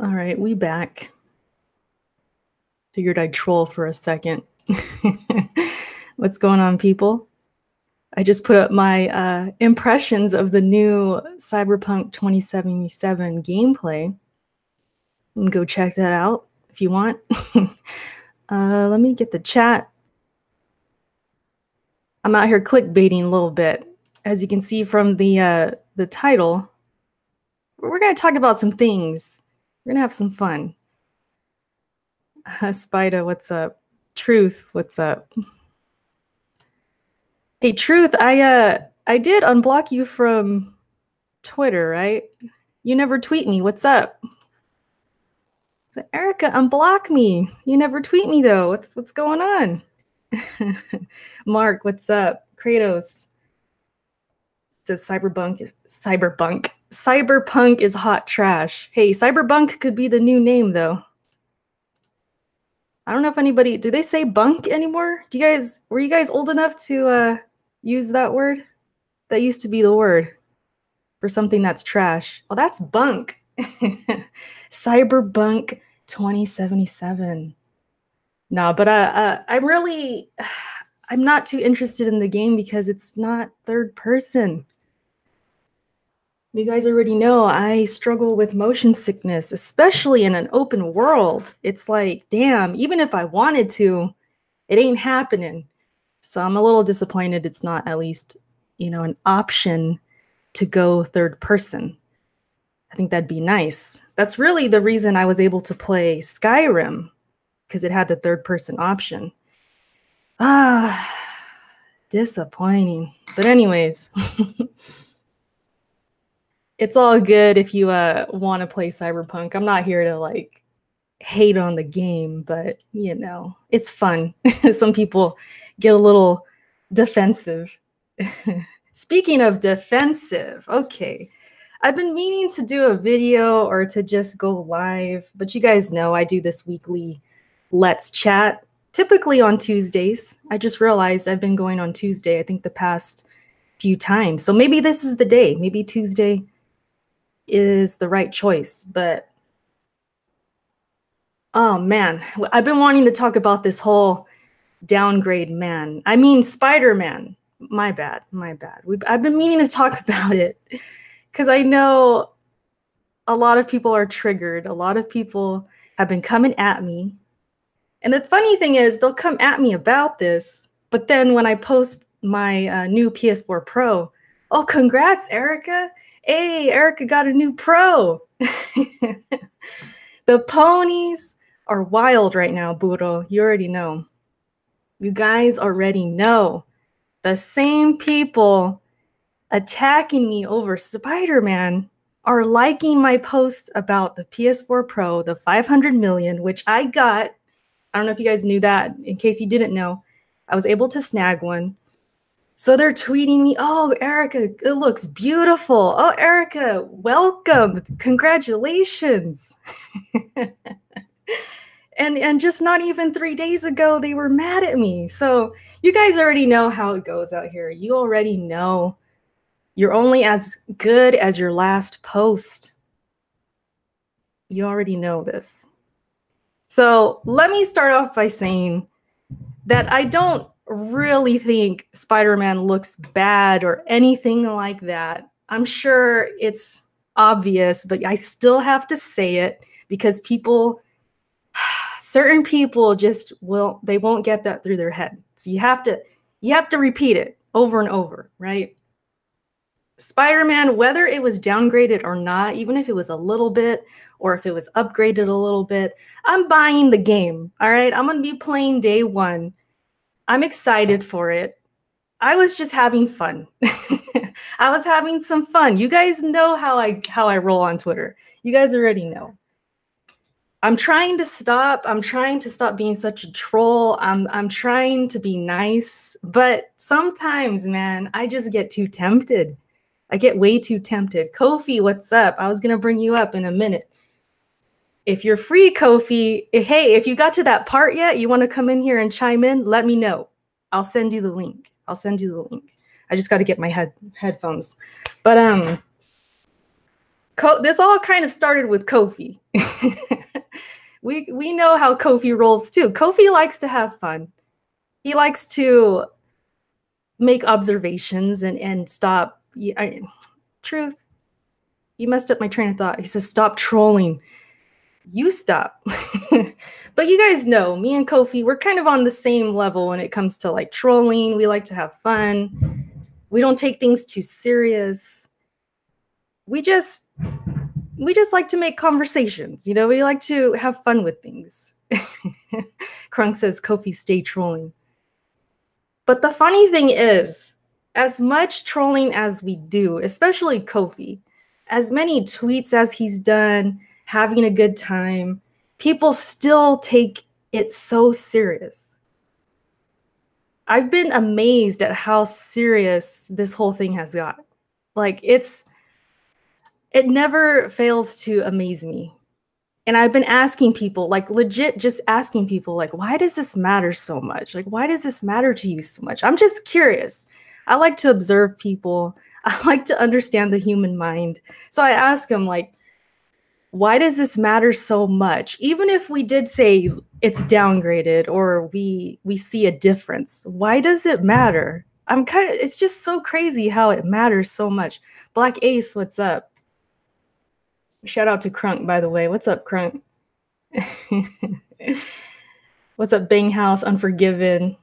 All right, we back. Figured I'd troll for a second. What's going on, people? I just put up my impressions of the new Cyberpunk 2077 gameplay. You can go check that out if you want. Let me get the chat. I'm out here clickbaiting a little bit. As you can see from the title, we're going to talk about some things. We're going to have some fun. Spida, what's up? Truth, what's up? Hey, Truth, I did unblock you from Twitter, right? You never tweet me. What's up? So, Erica, unblock me. You never tweet me though. What's going on? Mark, what's up? Kratos says cyberpunk is hot trash. Hey, cyberpunk could be the new name though. I don't know if anybody, do they say bunk anymore? Were you guys old enough to use that word? That used to be the word for something that's trash. Oh, that's bunk. Cyberbunk 2077. No, but I'm not too interested in the game because it's not third person. You guys already know I struggle with motion sickness, especially in an open world. It's like, damn, even if I wanted to, it ain't happening. So I'm a little disappointed it's not at least, an option to go third person. I think that'd be nice. That's really the reason I was able to play Skyrim, because it had the third person option. Disappointing. But anyways, it's all good if you want to play Cyberpunk. I'm not here to hate on the game, but it's fun. Some people get a little defensive. Speaking of defensive, okay. I've been meaning to do a video or to just go live, but you guys know I do this weekly Let's Chat, typically on Tuesdays. I just realized I've been going on Tuesday, I think the past few times. So maybe this is the day. Maybe Tuesday is the right choice, but oh man, I've been wanting to talk about this whole downgrade man. I mean, Spider-Man. My bad. I've been meaning to talk about it because I know a lot of people are triggered. A lot of people have been coming at me. And the funny thing is, they'll come at me about this, but then when I post my new PS4 Pro, oh, congrats, Erica. Hey, Erica got a new Pro. The ponies are wild right now, Buro. You already know. You guys already know. The same people attacking me over Spider-Man are liking my posts about the PS4 Pro, the 500 million, which I got. I don't know if you guys knew that. In case you didn't know, I was able to snag one. So they're tweeting me, oh, Erica, it looks beautiful. Oh, Erica, welcome. Congratulations. And just not even 3 days ago, they were mad at me. So you guys already know how it goes out here. You already know. You're only as good as your last post. You already know this. So let me start off by saying that I don't really think Spider-Man looks bad or anything like that. I'm sure it's obvious, but I still have to say it because certain people they won't get that through their head. So you have to repeat it over and over, right? Spider-Man, whether it was downgraded or not, even if it was a little bit, or if it was upgraded a little bit, I'm buying the game, all right? I'm going to be playing day one. I'm excited for it. I was just having fun. I was having some fun. You guys know how I roll on Twitter. You guys already know. I'm trying to stop being such a troll. I'm trying to be nice, but sometimes, man, I just get too tempted. I get way too tempted. Kofi, what's up? I was going to bring you up in a minute. If you're free, Kofi, hey, if you got to that part yet, you want to come in here and chime in, let me know. I'll send you the link. I just got to get my headphones. But This all kind of started with Kofi. We know how Kofi rolls too. Kofi likes to have fun. He likes to make observations and stop. Truth, you messed up my train of thought. He says, stop trolling. You stop. But you guys know, me and Kofi, we're kind of on the same level when it comes to like trolling. We like to have fun. We don't take things too serious. We just like to make conversations. You know, we like to have fun with things. Krunk says, Kofi, stay trolling. But the funny thing is, as much trolling as we do, especially Kofi, as many tweets as he's done, having a good time, people still take it so serious. I've been amazed at how serious this whole thing has got. Like, it never fails to amaze me. And I've been asking people, like legit just asking people, like, why does this matter so much? Like, why does this matter to you so much? I'm just curious. I like to observe people. I like to understand the human mind. So I ask them, like, why does this matter so much? Even if we did say it's downgraded or we see a difference, why does it matter? It's just so crazy how it matters so much. Black Ace, what's up? Shout out to Krunk, by the way. What's up, Krunk? What's up, Bang House, Unforgiven?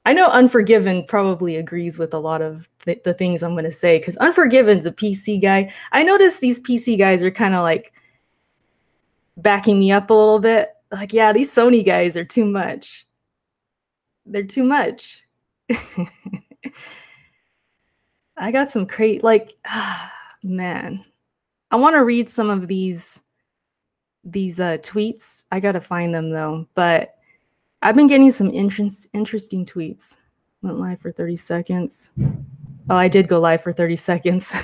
I know Unforgiven probably agrees with a lot of the things I'm going to say, because Unforgiven's a PC guy. I noticed these PC guys are kind of like backing me up a little bit. Like, yeah, these Sony guys are too much. They're too much. I got some man. I want to read some of these tweets. I got to find them though, but I've been getting some interesting tweets. Went live for 30 seconds. Oh, I did go live for 30 seconds.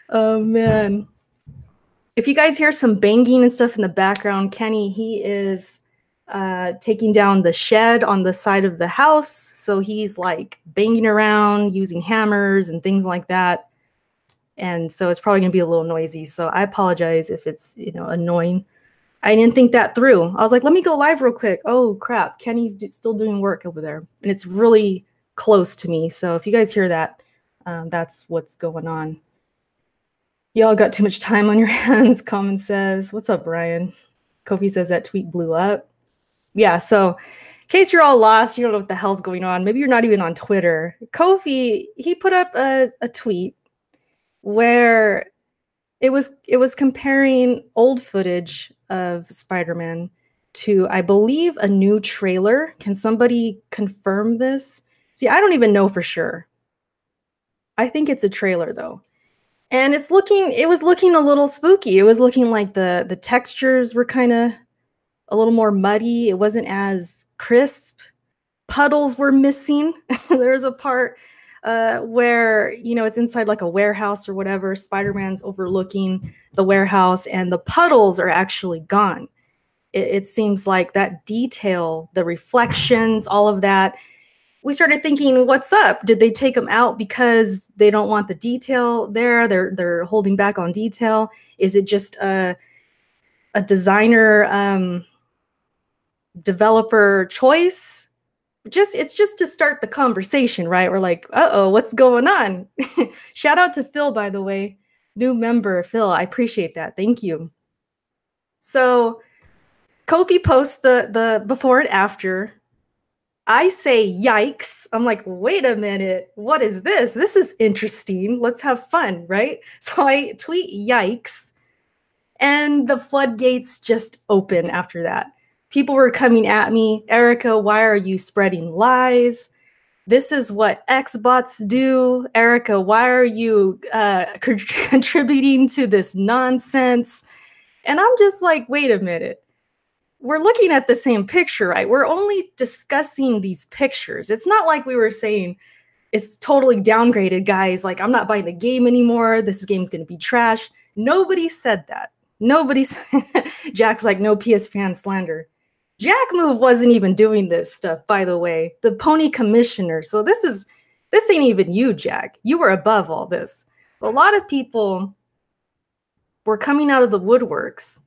Oh man. If you guys hear some banging and stuff in the background, Kenny, he is taking down the shed on the side of the house. So he's like banging around using hammers and things like that. And so it's probably gonna be a little noisy. So I apologize if it's, annoying. I didn't think that through. I was like, let me go live real quick. Oh crap, Kenny's still doing work over there. And it's really close to me. So if you guys hear that, that's what's going on. Y'all got too much time on your hands, Common says. What's up, Brian? Kofi says that tweet blew up. Yeah, so in case you're all lost, you don't know what the hell's going on. Maybe you're not even on Twitter. Kofi, he put up a tweet where it was comparing old footage of Spider-Man to, I believe, a new trailer. Can somebody confirm this? See, I don't even know for sure. I think it's a trailer though. And it was looking a little spooky. It was looking like the textures were kind of a little more muddy. It wasn't as crisp. Puddles were missing. There's a part where, it's inside like a warehouse or whatever. Spider-Man's overlooking the warehouse and the puddles are actually gone. It seems like that detail, the reflections, all of that. We started thinking, what's up? Did they take them out because they don't want the detail there? They're holding back on detail. Is it just a designer developer choice? It's just to start the conversation, right? We're like, uh-oh, what's going on? Shout out to Phil, by the way. New member, Phil. I appreciate that. Thank you. So Kofi posts the before and after. I say, yikes. I'm like, wait a minute. What is this? This is interesting. Let's have fun, right? So I tweet, yikes. And the floodgates just open after that. People were coming at me. Erica, why are you spreading lies? This is what Xbots do. Erica, why are you contributing to this nonsense? And I'm just like, wait a minute. We're looking at the same picture, right? We're only discussing these pictures. It's not like we were saying it's totally downgraded, guys. Like, I'm not buying the game anymore. This game's going to be trash. Nobody said that. Jack's like, no PS fan slander. Jack Move wasn't even doing this stuff, by the way. The Pony Commissioner. So this ain't even you, Jack. You were above all this. A lot of people were coming out of the woodworks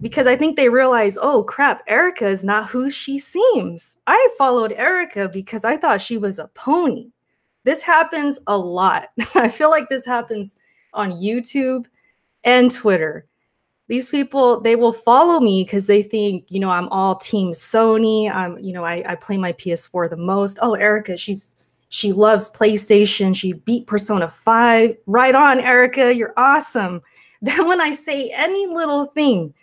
because I think they realized, oh crap, Erica is not who she seems. I followed Erica because I thought she was a pony. This happens a lot. I feel like this happens on YouTube and Twitter. These people, they will follow me because they think, you know, I'm all team Sony. I play my PS4 the most. Oh, Erica, she loves PlayStation. She beat Persona 5. Right on, Erica, you're awesome. Then when I say any little thing,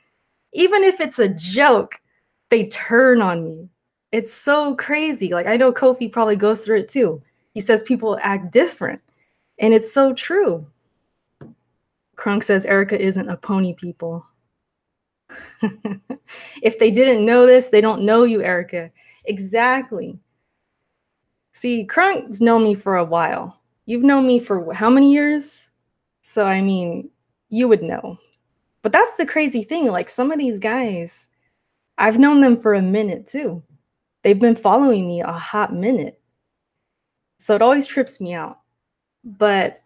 even if it's a joke, they turn on me. It's so crazy. Like, I know Kofi probably goes through it too. He says people act different, and it's so true. Crunk says Erica isn't a pony, people. If they didn't know this, they don't know you, Erica. Exactly. See, Crunk's known me for a while. You've known me for how many years? So, I mean, you would know. But that's the crazy thing. Like, some of these guys, I've known them for a minute too. They've been following me a hot minute. So it always trips me out. But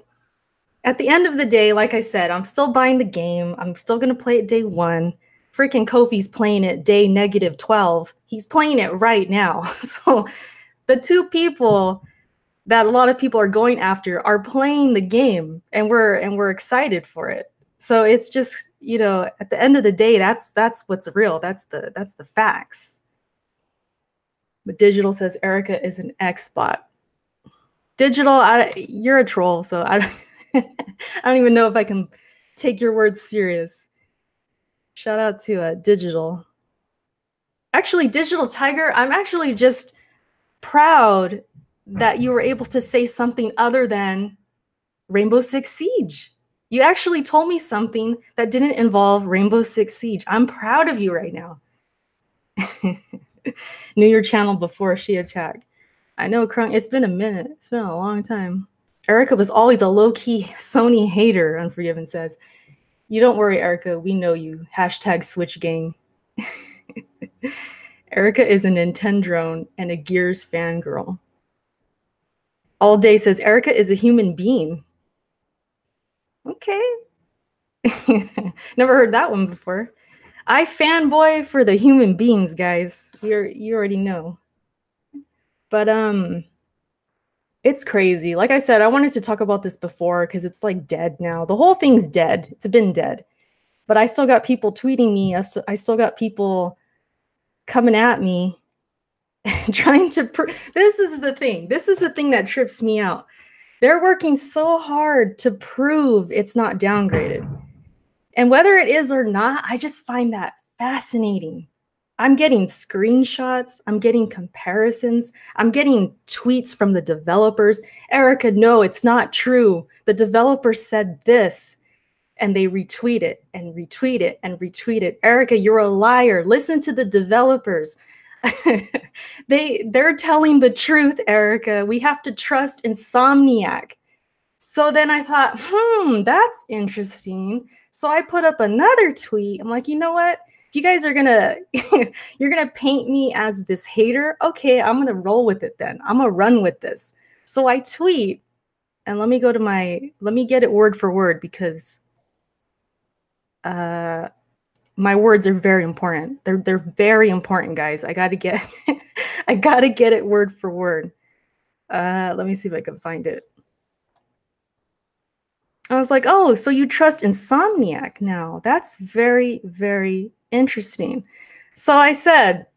at the end of the day, like I said, I'm still buying the game. I'm still going to play it day 1. Freaking Kofi's playing it day -12. He's playing it right now. So the two people that a lot of people are going after are playing the game, and we're excited for it. So it's just, you know, at the end of the day, that's what's real. That's the facts. But Digital says Erica is an X-bot. Digital, you're a troll, so I don't even know if I can take your words serious. Shout out to Digital. Actually, Digital Tiger, I'm actually just proud that you were able to say something other than Rainbow Six Siege. You actually told me something that didn't involve Rainbow Six Siege. I'm proud of you right now. Knew your channel before she attacked. I know, Crunk, it's been a minute. It's been a long time. Erica was always a low-key Sony hater, Unforgiven says. You don't worry, Erica. We know you. Hashtag Switch Gang. Erica is a Nintendrone and a Gears fangirl. All Day says Erica is a human being. Okay. Never heard that one before. I fanboy for the human beings, guys. You already know. But it's crazy. Like I said, I wanted to talk about this before because it's like dead now. The whole thing's dead. It's been dead. But I still got people tweeting me. I still got people coming at me trying to prove. This is the thing. This is the thing that trips me out. They're working so hard to prove it's not downgraded. And whether it is or not, I just find that fascinating. I'm getting screenshots. I'm getting comparisons. I'm getting tweets from the developers. Erica, no, it's not true. The developer said this. And they retweet it and retweet it and retweet it. Erica, you're a liar. Listen to the developers. They're telling the truth, Erica. We have to trust Insomniac. So then I thought, that's interesting. So I put up another tweet. I'm like, you know what? If you guys are gonna you're gonna paint me as this hater, okay, I'm gonna roll with it then. I'm gonna run with this. So I tweet, and let me get it word for word because my words are very important. They're very important, guys. I gotta get it word for word. Let me see if I can find it. I was like, oh, so you trust Insomniac now. That's very, very interesting. So I said,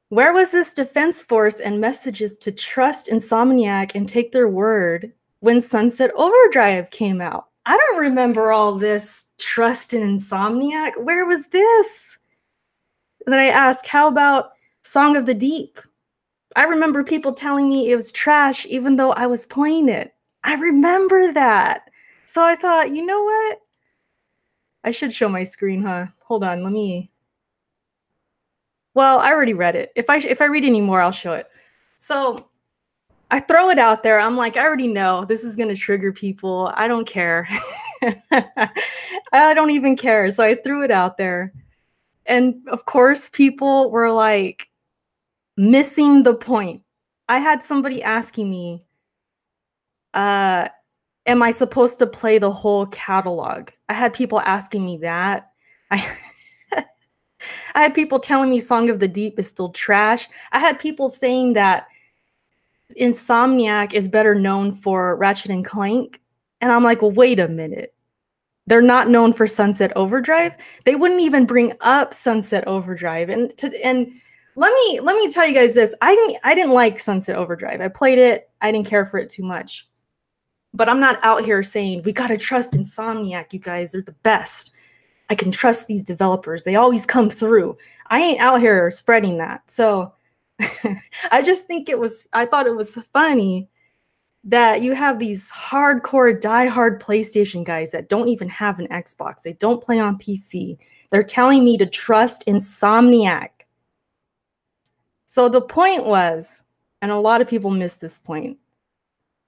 where was this defense force and messages to trust Insomniac and take their word when Sunset Overdrive came out? I don't remember all this trust in Insomniac. Where was this? And then I asked, how about Song of the Deep? I remember people telling me it was trash even though I was playing it. I remember that. So I thought, you know what? I should show my screen, huh? Hold on, let me. Well, I already read it. If I read any more, I'll show it. So I throw it out there. I'm like, I already know this is going to trigger people. I don't care. I don't even care. So I threw it out there. And of course, people were like missing the point. I had somebody asking me, Am I supposed to play the whole catalog? I had people asking me that. I I had people telling me Song of the Deep is still trash. I had people saying that Insomniac is better known for Ratchet and Clank. And I'm like, well, wait a minute. They're not known for Sunset Overdrive. They wouldn't even bring up Sunset Overdrive. And let me tell you guys this. I didn't like Sunset Overdrive. I played it. I didn't care for it too much. But I'm not out here saying we gotta trust Insomniac, you guys. They're the best. I can trust these developers. They always come through. I ain't out here spreading that. So I just think I thought it was funny that you have these hardcore, diehard PlayStation guys that don't even have an Xbox. They don't play on PC. They're telling me to trust Insomniac. So the point was, and a lot of people miss this point,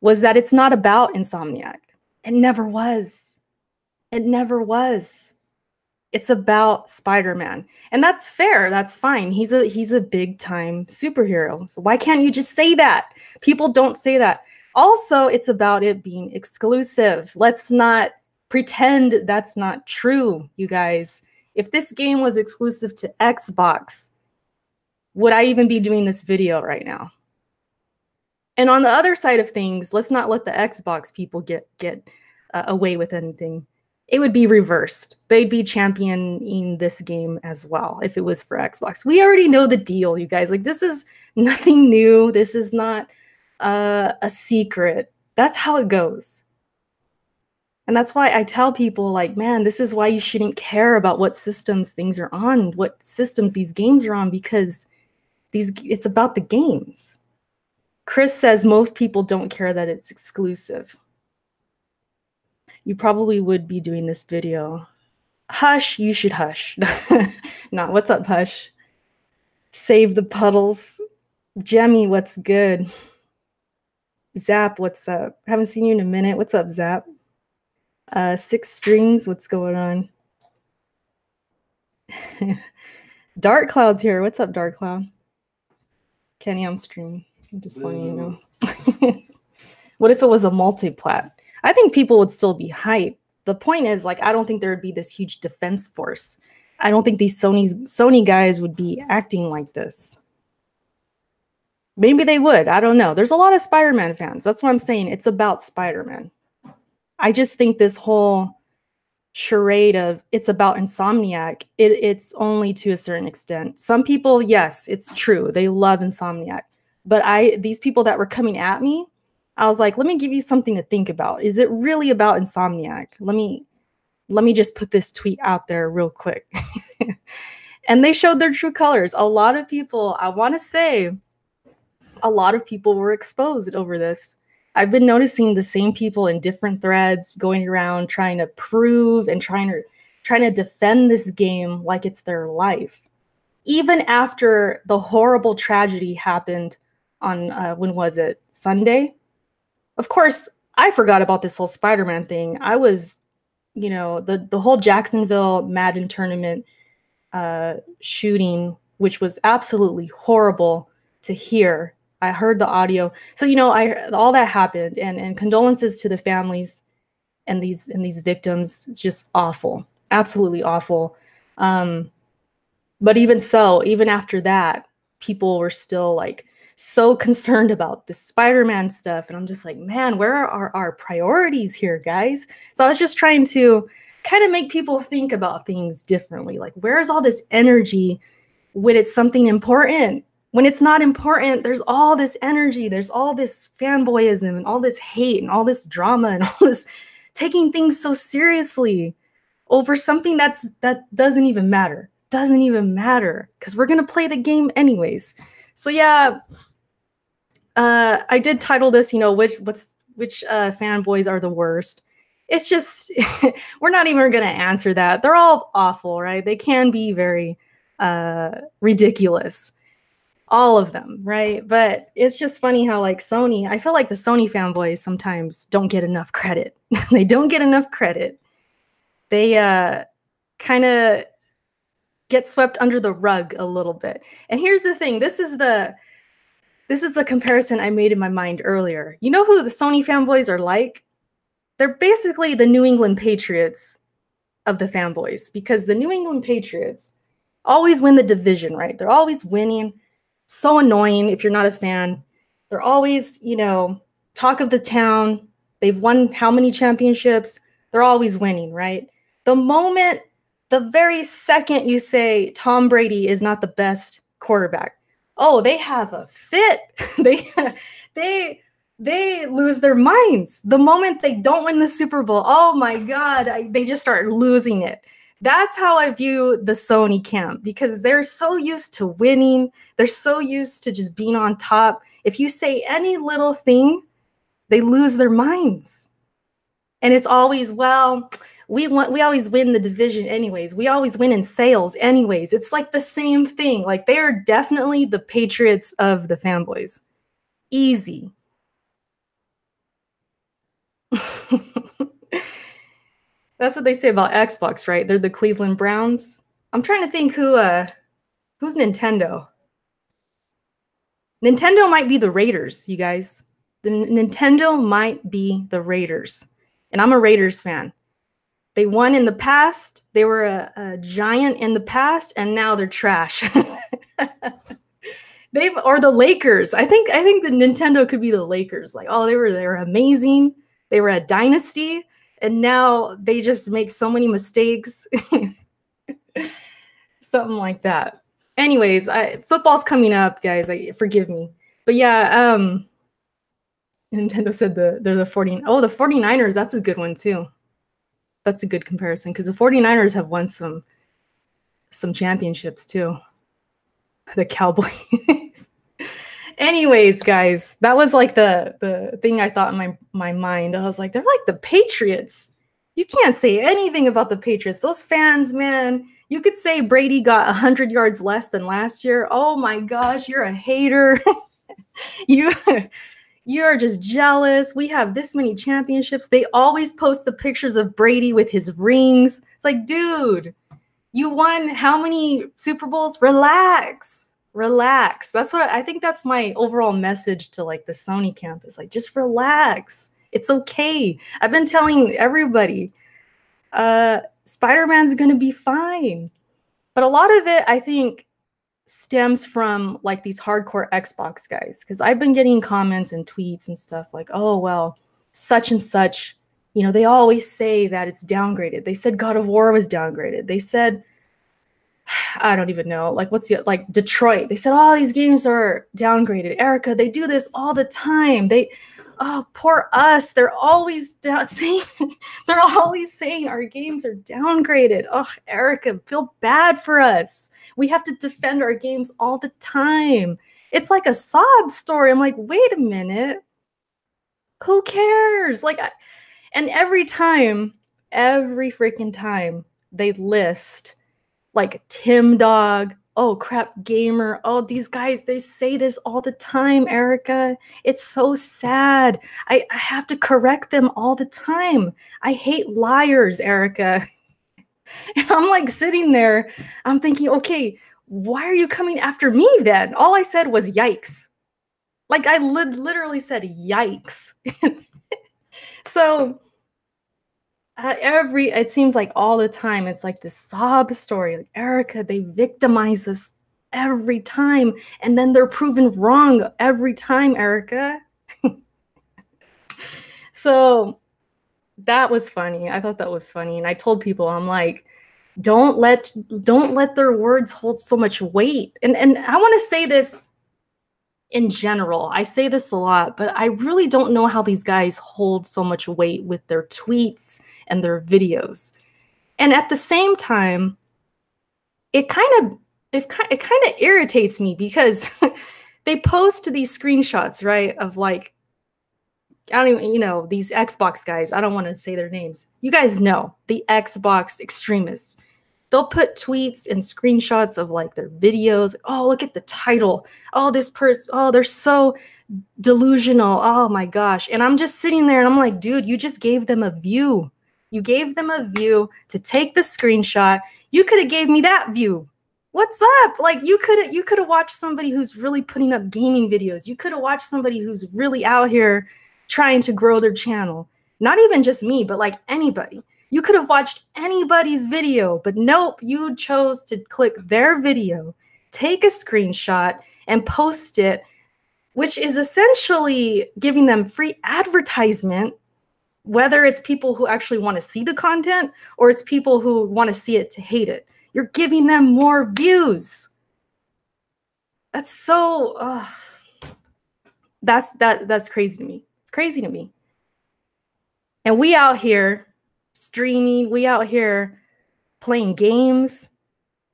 was that it's not about Insomniac. It never was. It never was. It's about Spider-Man. And that's fair. That's fine. He's a big-time superhero. So why can't you just say that? People don't say that. Also, it's about it being exclusive. Let's not pretend that's not true, you guys. If this game was exclusive to Xbox, would I even be doing this video right now? And on the other side of things, let's not let the Xbox people get away with anything. It would be reversed. They'd be championing this game as well if it was for Xbox. We already know the deal, you guys. Like, this is nothing new. This is not a secret. That's how it goes. And that's why I tell people, like, man, this is why you shouldn't care about what systems things are on, what systems these games are on, because it's about the games. Chris says most people don't care that it's exclusive. You probably would be doing this video. Hush, you should hush. No, what's up, Hush? Save the puddles. Jemmy, what's good? Zap, what's up? Haven't seen you in a minute. What's up, Zap? Six Strings, what's going on? Dark Cloud's here. What's up, Dark Cloud? Kenny, I'm streaming. I'm just letting you know. What if it was a multi-plat? I think people would still be hyped. The point is, like, I don't think there would be this huge defense force. I don't think these Sony guys would be acting like this. Maybe they would. I don't know. There's a lot of Spider-Man fans. That's what I'm saying. It's about Spider-Man. I just think this whole charade of it's about Insomniac, it's only to a certain extent. Some people, yes, it's true. They love Insomniac. But these people that were coming at me, I was like, let me give you something to think about. Is it really about Insomniac? Let me just put this tweet out there real quick. And they showed their true colors. A lot of people, I want to say, a lot of people were exposed over this. I've been noticing the same people in different threads going around trying to prove and trying to defend this game like it's their life. Even after the horrible tragedy happened on, when was it? Sunday? Of course, I forgot about this whole Spider-Man thing. I was, you know, the whole Jacksonville Madden tournament shooting, which was absolutely horrible to hear. I heard the audio. So, you know, all that happened, and condolences to the families and these victims. It's just awful. Absolutely awful. But even so, even after that, people were still like so concerned about the Spider-Man stuff. And I'm just like, man, where are our priorities here, guys? So I was just trying to kind of make people think about things differently. Like, where's all this energy when it's something important? When it's not important, there's all this energy, there's all this fanboyism and all this hate and all this drama and all this taking things so seriously over something that doesn't even matter. Doesn't even matter, because we're gonna play the game anyways. So yeah, I did title this, you know, which fanboys are the worst. It's just we're not even gonna answer that. They're all awful, right? They can be very ridiculous. All of them, right? But it's just funny how, like, Sony, I feel like the Sony fanboys sometimes don't get enough credit. They don't get enough credit. They kind of get swept under the rug a little bit. And here's the thing. This is the comparison I made in my mind earlier. You know who the Sony fanboys are like? they're basically the New England Patriots of the fanboys, because the New England Patriots always win the division, right? They're always winning. So annoying if you're not a fan. They're always, you know, talk of the town. They've won how many championships? They're always winning, right? The very second you say Tom Brady is not the best quarterback, oh, they have a fit. they lose their minds. The moment they don't win the Super Bowl, oh my God, they just start losing it. That's how I view the Sony camp, because they're so used to winning. They're so used to just being on top. If you say any little thing, they lose their minds. And it's always, well, we always win the division anyways. We always win in sales anyways. It's like the same thing. Like, they are definitely the Patriots of the fanboys. Easy. That's what they say about Xbox, right? They're the Cleveland Browns. I'm trying to think who's Nintendo. Nintendo might be the Raiders, you guys. The Nintendo might be the Raiders. And I'm a Raiders fan. They won in the past. They were a giant in the past, and now they're trash. Or the Lakers. I think the Nintendo could be the Lakers. Like, oh, they were amazing. They were a dynasty, and now they just make so many mistakes. Something like that. Anyways, football's coming up, guys. Forgive me. But yeah, Nintendo said they're the 49ers. That's a good one too. That's a good comparison, because the 49ers have won some championships too. The Cowboys. Anyways, guys, that was like the thing I thought in my mind. I was like, they're like the Patriots. You can't say anything about the Patriots. Those fans, man. You could say Brady got 100 yards less than last year. Oh my gosh, you're a hater. You're just jealous. We have this many championships. They always post the pictures of Brady with his rings. It's like, dude, you won how many Super Bowls? Relax. That's what I think. That's my overall message to like the Sony campus. Like, just relax. It's okay. I've been telling everybody, Spider-Man's going to be fine. But a lot of it, I think, stems from like these hardcore Xbox guys, because I've been getting comments and tweets and stuff like, oh, well, such and such, you know, they always say that it's downgraded. They said God of War was downgraded. They said, I don't even know, like, like Detroit. They said all these games are downgraded. Erica, they do this all the time. Oh, poor us. They're always saying our games are downgraded. Oh, Erica, feel bad for us. We have to defend our games all the time. It's like a sob story. I'm like, wait a minute. Who cares? Like, and every freaking time they list like Tim Dog, oh crap gamer, oh these guys, they say this all the time, Erica. It's so sad. I have to correct them all the time. I hate liars, Erica. And I'm like sitting there, I'm thinking, okay, why are you coming after me then? All I said was yikes. Like, I literally said yikes. So it seems like all the time it's like this sob story. Like, Erica, they victimize us every time, and then they're proven wrong every time, Erica. So that was funny. I thought that was funny, and I told people, I'm like, don't let their words hold so much weight. And I want to say this in general. I say this a lot, but I really don't know how these guys hold so much weight with their tweets and their videos. And at the same time, it kind of irritates me, because they post these screenshots, right, of like, I don't even, you know, these Xbox guys. I don't want to say their names. You guys know, the Xbox extremists. They'll put tweets and screenshots of like their videos. Oh, look at the title. Oh, this person, oh, they're so delusional. Oh my gosh. And I'm just sitting there and I'm like, dude, you just gave them a view. You gave them a view to take the screenshot. You could have gave me that view. What's up? Like, you could have watched somebody who's really putting up gaming videos. You could have watched somebody who's really out here trying to grow their channel. Not even just me, but like anybody. You could have watched anybody's video, but nope, you chose to click their video, take a screenshot, and post it, which is essentially giving them free advertisement, whether it's people who actually want to see the content or it's people who want to see it to hate it. You're giving them more views. That's so, that's crazy to me. It's crazy to me. And we out here streaming, we out here playing games,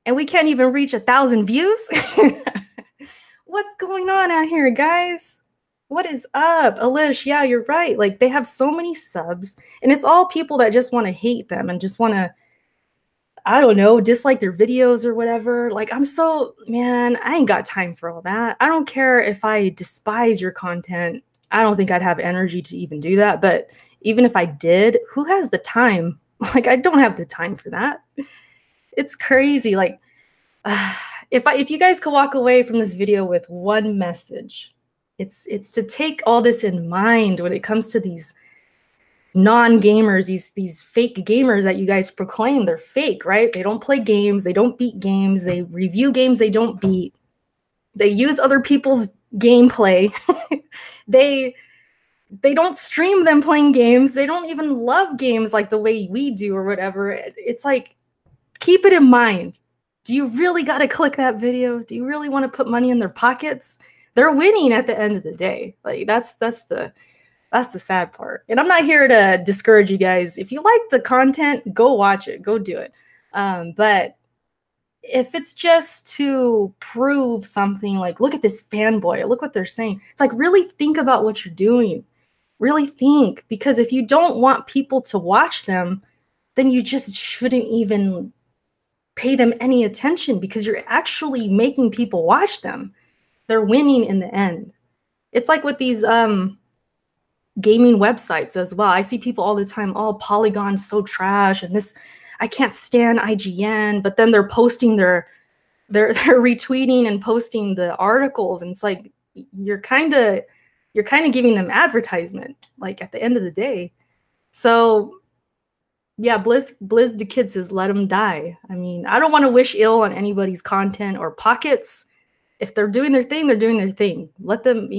and we can't even reach 1,000 views. What's going on out here, guys? What is up? Alish, yeah, you're right. Like, they have so many subs, and it's all people that just want to hate them and just want to, I don't know, dislike their videos or whatever. Like, man, I ain't got time for all that. I don't care if I despise your content. I don't think I'd have energy to even do that. But even if I did, who has the time? Like, I don't have the time for that. It's crazy. Like, if you guys could walk away from this video with one message, it's to take all this in mind when it comes to these non-gamers, these fake gamers that you guys proclaim. They're fake, right? They don't play games, they don't beat games, they review games they don't beat, they use other people's gameplay. they don't stream them playing games, they don't even love games like the way we do or whatever. It's like, keep it in mind. Do you really got to click that video? Do you really want to put money in their pockets? They're winning at the end of the day. Like, that's the sad part. And I'm not here to discourage you guys. If you like the content, go watch it, go do it. But if it's just to prove something, like, look at this fanboy, look what they're saying. It's like, really think about what you're doing. Really think, because if you don't want people to watch them, then you just shouldn't even pay them any attention, because you're actually making people watch them. They're winning in the end. It's like with these gaming websites as well. I see people all the time, oh, Polygon's so trash, and this, I can't stand IGN, but then they're posting they're retweeting and posting the articles, and it's like, you're kind of giving them advertisement, like, at the end of the day. So yeah, Blizz the Kid says, let them die. I mean, I don't want to wish ill on anybody's content or pockets. If they're doing their thing, they're doing their thing. Let them,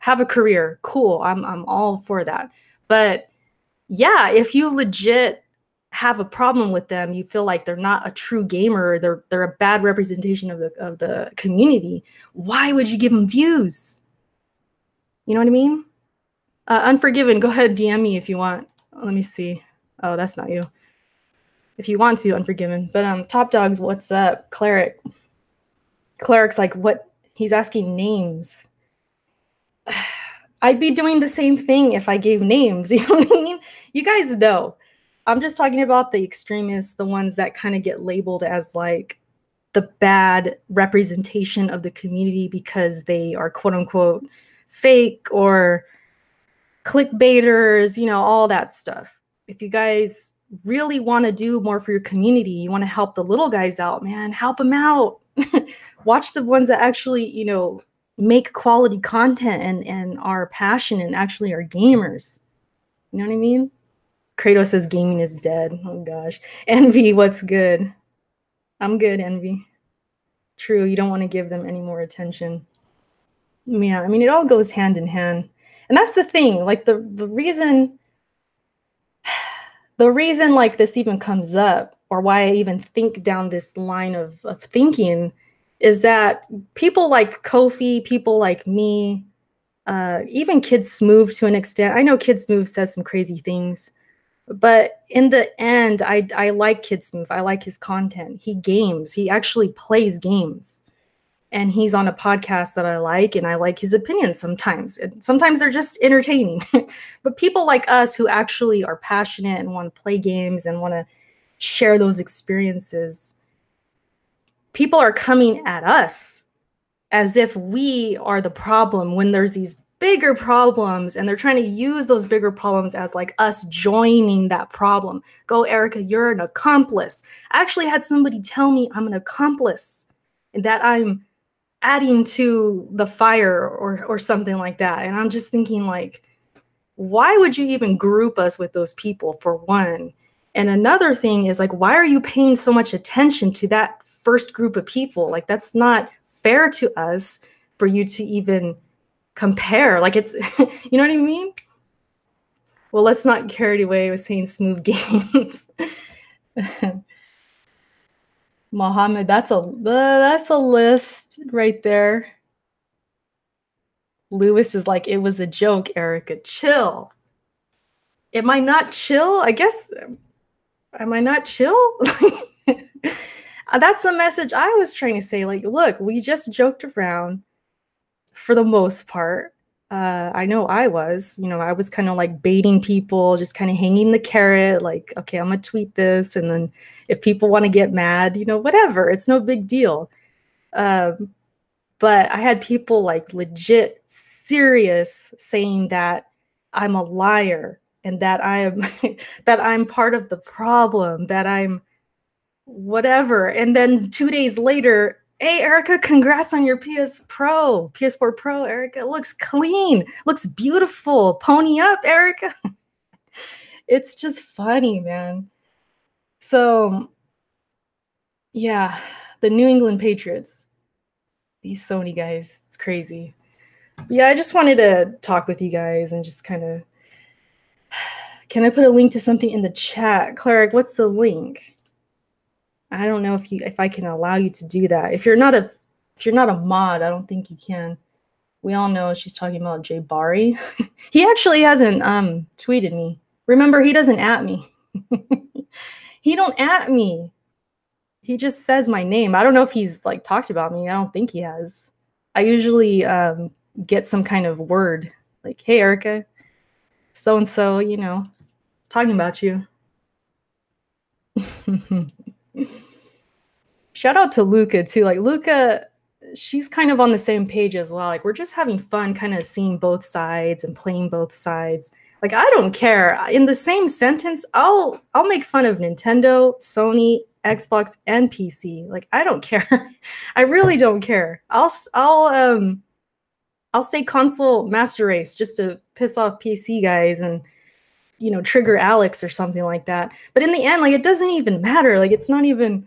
have a career. Cool. I'm all for that. But yeah, if you legit have a problem with them, you feel like they're not a true gamer, they're a bad representation of the community, why would you give them views? You know what I mean? Unforgiven, go ahead, DM me if you want. Let me see. Oh, that's not you. If you want to, Unforgiven. But Top Dogs, what's up? Cleric's like, what? He's asking names. I'd be doing the same thing if I gave names. You know what I mean? You guys know. I'm just talking about the extremists, the ones that kind of get labeled as like the bad representation of the community because they are quote unquote fake or clickbaiters, all that stuff. If you guys really want to do more for your community, you want to help the little guys out, man, help them out. Watch the ones that actually, make quality content and are passionate and actually are gamers. You know what I mean? Kratos says gaming is dead. Oh gosh. Envy, what's good? I'm good, Envy. True, you don't want to give them any more attention. Yeah, I mean, it all goes hand in hand. And that's the thing, like the reason like this even comes up, or why I even think down this line of thinking, is that people like Kofi, people like me, even Kid Smooth to an extent. I know Kid Smooth says some crazy things, but in the end, I like Kid Smooth. I like his content. He games. He actually plays games. And he's on a podcast that I like, and I like his opinions sometimes. And sometimes they're just entertaining. But people like us who actually are passionate and want to play games and want to share those experiences, people are coming at us as if we are the problem when there's these bigger problems, and they're trying to use those bigger problems as like us joining that problem. Go, Erica, you're an accomplice. I actually had somebody tell me I'm an accomplice and that I'm adding to the fire or something like that. And I'm just thinking, like, why would you even group us with those people, for one? And another thing is like, why are you paying so much attention to that first group of people? Like, that's not fair to us for you to even compare. Like, it's, you know what I mean? Well, let's not get carried away with saying smooth games. Mohammed, that's a list right there. Lewis is like, it was a joke, Erica. Chill. Am I not chill? I guess, am I not chill? That's the message I was trying to say. Like, look, we just joked around for the most part. I know I was, I was kind of like baiting people, just kind of hanging the carrot, like, okay, I'm gonna tweet this. And then if people want to get mad, whatever, it's no big deal. But I had people like legit serious saying that I'm a liar and that that I'm part of the problem, that I'm whatever. And then 2 days later, hey, Erica, congrats on your PS4 Pro, Erica. It looks clean, looks beautiful. Pony up, Erica. It's just funny, man. So, yeah, the New England Patriots, these Sony guys, it's crazy. But yeah, I just wanted to talk with you guys and just kind of, can I put a link to something in the chat? Cleric, what's the link? I don't know if I can allow you to do that. If you're not a mod, I don't think you can. We all know she's talking about Jay Bari. He actually hasn't tweeted me. Remember, he doesn't at me. He don't at me. He just says my name. I don't know if he's like talked about me. I don't think he has. I usually get some kind of word like, hey, Erica, so-and-so, talking about you. Shout out to Luca too. Like, Luca, she's kind of on the same page as well. Like, we're just having fun kind of seeing both sides and playing both sides. Like, I don't care. In the same sentence, I'll make fun of Nintendo, Sony, Xbox, and PC. Like, I don't care. I really don't care. I'll say console master race just to piss off PC guys and trigger Alex or something like that. But in the end, like, it doesn't even matter. Like, it's not even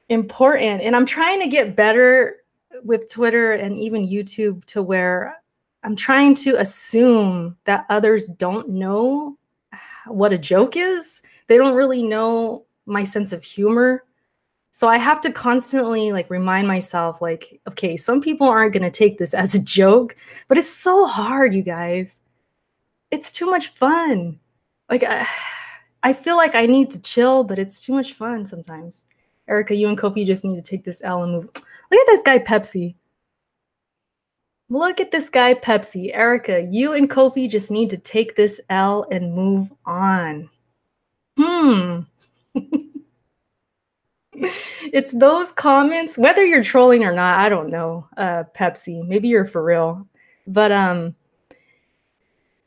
important. And I'm trying to get better with Twitter and even YouTube to where I'm trying to assume that others don't know what a joke is. They don't really know my sense of humor. So I have to constantly like remind myself, like, okay, some people aren't going to take this as a joke, but it's so hard, you guys. It's too much fun. Like, I feel like I need to chill, but it's too much fun sometimes. Erica, you and Kofi just need to take this L and move. Look at this guy, Pepsi. Look at this guy, Pepsi. Erica, you and Kofi just need to take this L and move on. It's those comments, whether you're trolling or not, I don't know, Pepsi. Maybe you're for real. But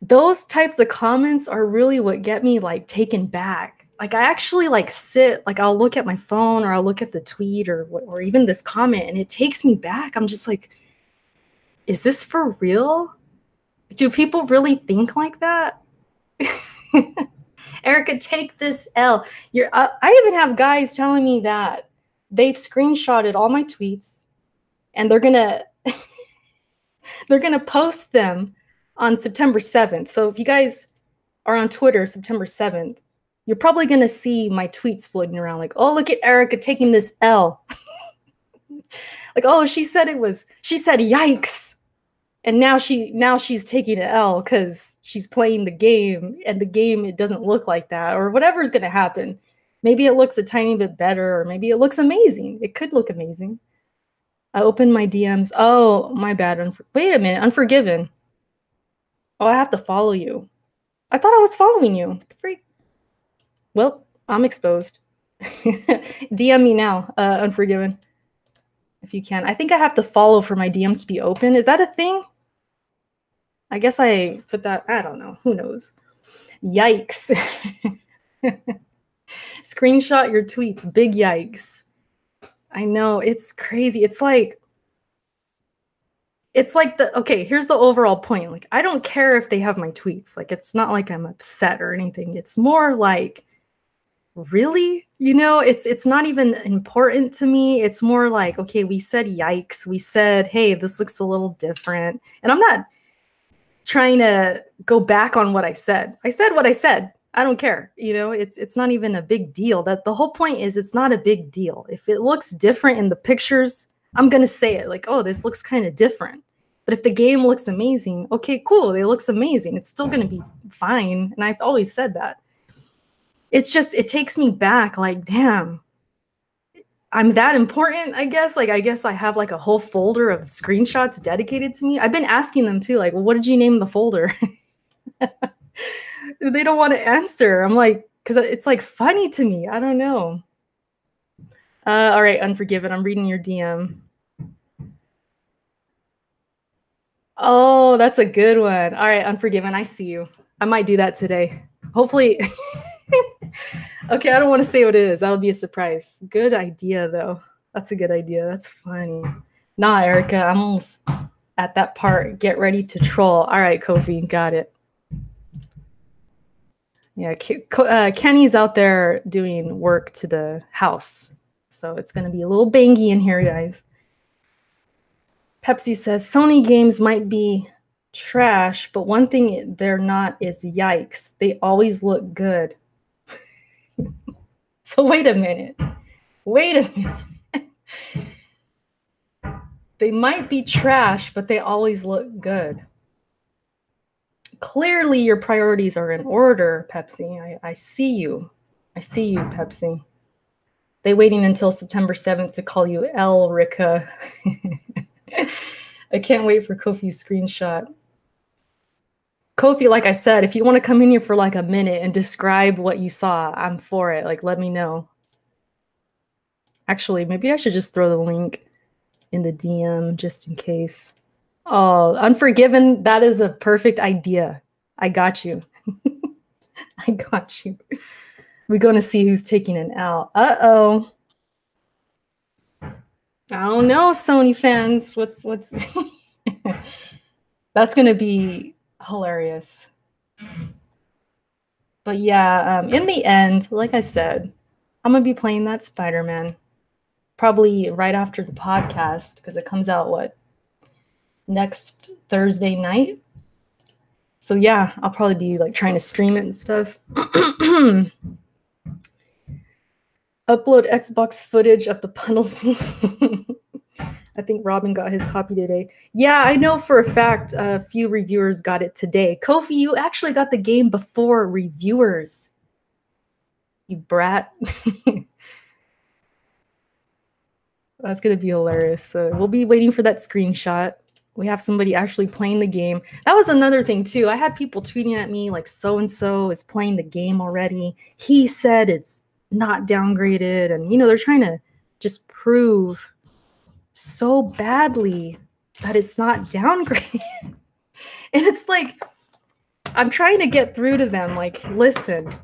those types of comments are really what get me like taken back. Like, I actually like sit, like I'll look at my phone or I'll look at the tweet or even this comment and it takes me back. I'm just like, is this for real? Do people really think like that? Erica, take this L. I even have guys telling me that they've screenshotted all my tweets and they're gonna post them on September 7th. So if you guys are on Twitter September 7th, you're probably gonna see my tweets floating around like, oh, look at Erica taking this L. Like, oh, she said yikes. And now she's taking an L because she's playing the game, and the game, it doesn't look like that, or whatever's going to happen. Maybe it looks a tiny bit better, or maybe it looks amazing. It could look amazing. I opened my DMs. Oh, my bad. Wait a minute. Unforgiven. Oh, I have to follow you. I thought I was following you. What the freak? Well, I'm exposed. DM me now, Unforgiven. If you can. I think I have to follow for my DMs to be open. Is that a thing? I guess I put that, I don't know. Who knows? Yikes. Screenshot your tweets. Big yikes. I know. It's crazy. It's like, it's like okay, here's the overall point. Like, I don't care if they have my tweets. Like, it's not like I'm upset or anything. It's more like, really? You know, it's not even important to me. It's more like, okay, we said yikes. We said, hey, this looks a little different. And I'm not trying to go back on what I said. I said what I said. I don't care. You know, it's not even a big deal. That the whole point is it's not a big deal. If it looks different in the pictures, I'm going to say it like, oh, this looks kind of different. But if the game looks amazing, okay, cool. It looks amazing. It's still going to be fine. And I've always said that. It's just, it takes me back like, damn, I'm that important, I guess. Like, I guess I have like a whole folder of screenshots dedicated to me. I've been asking them too, like, well, what did you name the folder? They don't want to answer. I'm like, because it's like funny to me. I don't know. All right, Unforgiven. I'm reading your DM. Oh, that's a good one. All right, Unforgiven. I see you. I might do that today. Hopefully. Okay, I don't want to say what it is. That'll be a surprise. Good idea, though. That's a good idea. That's funny. Nah, Erica, I'm almost at that part. Get ready to troll. All right, Kofi, got it. Yeah, Kenny's out there doing work to the house. So it's going to be a little bangy in here, guys. Pepsi says, Sony games might be trash, but one thing they're not is yikes. They always look good. So wait a minute. Wait a minute. They might be trash, but they always look good. Clearly your priorities are in order, Pepsi. I see you. I see you, Pepsi. They waiting until September 7th to call you Elrica. I can't wait for Kofi's screenshot. Kofi, like I said, if you want to come in here for like a minute and describe what you saw, I'm for it. Like, let me know. Actually, maybe I should just throw the link in the DM just in case. Oh, Unforgiven, that is a perfect idea. I got you. I got you. We're going to see who's taking an L. Uh-oh. I don't know, Sony fans. What's That's going to be hilarious. But yeah, in the end, like I said, I'm going to be playing that Spider-Man probably right after the podcast because it comes out, what, next Thursday night? So yeah, I'll probably be like trying to stream it and stuff. Upload Xbox footage of the puddle scene. I think Robin got his copy today. Yeah, I know for a fact a few reviewers got it today. Kofi, you actually got the game before reviewers. You brat. That's going to be hilarious. So we'll be waiting for that screenshot. We have somebody actually playing the game. That was another thing, too. I had people tweeting at me like, so-and-so is playing the game already. He said it's not downgraded. And, you know, they're trying to just prove so badly that it's not downgraded. And it's like, I'm trying to get through to them. Like, listen,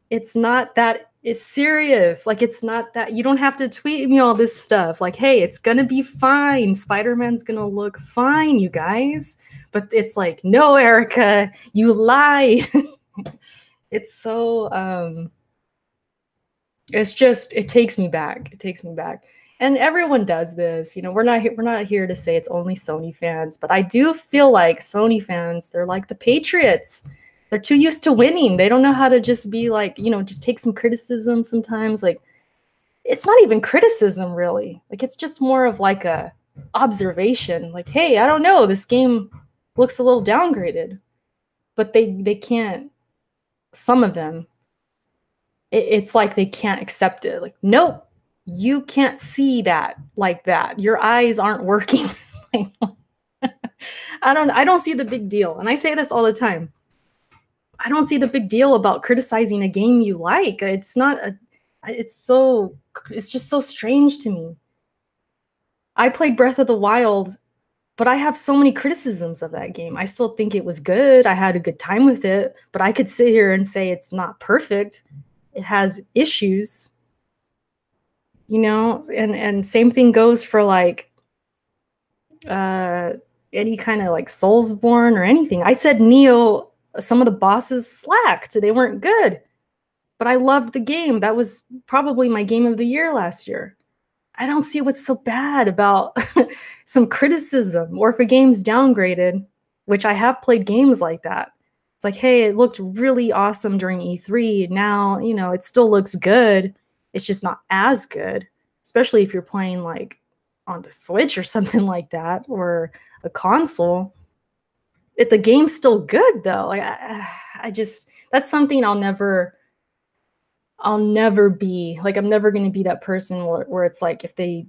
it's not that. It's serious. Like, it's not that. You don't have to tweet me all this stuff. Like, hey, it's going to be fine. Spider-Man's going to look fine, you guys. But it's like, no, Erica, you lied. It's so, it's just, it takes me back. It takes me back. And everyone does this. You know, we're not here to say it's only Sony fans. But I do feel like Sony fans, they're like the Patriots. They're too used to winning. They don't know how to just be like, you know, just take some criticism sometimes. Like, it's not even criticism, really. Like, it's just more of like a observation. Like, hey, I don't know. This game looks a little downgraded. But they can't, some of them, it's like they can't accept it. Like, nope, you can't see that like that. Your eyes aren't working. I don't see the big deal. And I say this all the time. I don't see the big deal about criticizing a game you like. It's just so strange to me. I played Breath of the Wild, but I have so many criticisms of that game. I still think it was good. I had a good time with it, but I could sit here and say it's not perfect. It has issues, you know, and same thing goes for like uh, any kind of like Soulsborne or anything. I said Neo, some of the bosses slacked. They weren't good. But I loved the game. That was probably my game of the year last year. I don't see what's so bad about some criticism, or if a game's downgraded, which I have played games like that. It's like, hey, it looked really awesome during E3. Now, you know, it still looks good. It's just not as good, especially if you're playing like on the Switch or something like that, or a console. If the game's still good though, like I just, that's something I'll never be like. I'm never going to be that person where it's like, if they,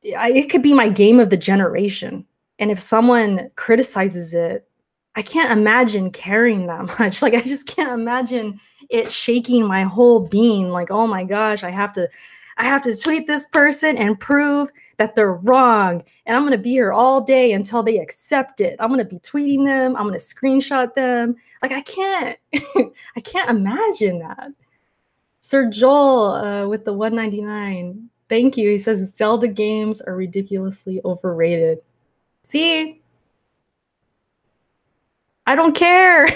it could be my game of the generation, and if someone criticizes it, I can't imagine caring that much. Like, I just can't imagine it shaking my whole being. Like, oh my gosh, I have to tweet this person and prove that they're wrong, and I'm going to be here all day until they accept it. I'm going to be tweeting them, I'm going to screenshot them. Like, I can't I can't imagine that. Sir Joel with the 199. Thank you. He says Zelda games are ridiculously overrated. See? I don't care.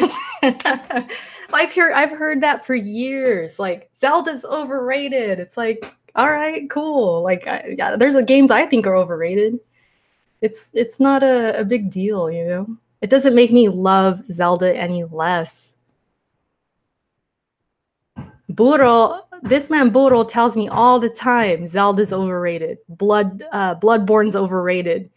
I've heard that for years. Like, Zelda's overrated. It's like, all right, cool. Like, yeah, there's games I think are overrated. It's not a big deal, you know? It doesn't make me love Zelda any less. This man Burro tells me all the time Zelda's overrated. Bloodborne's overrated.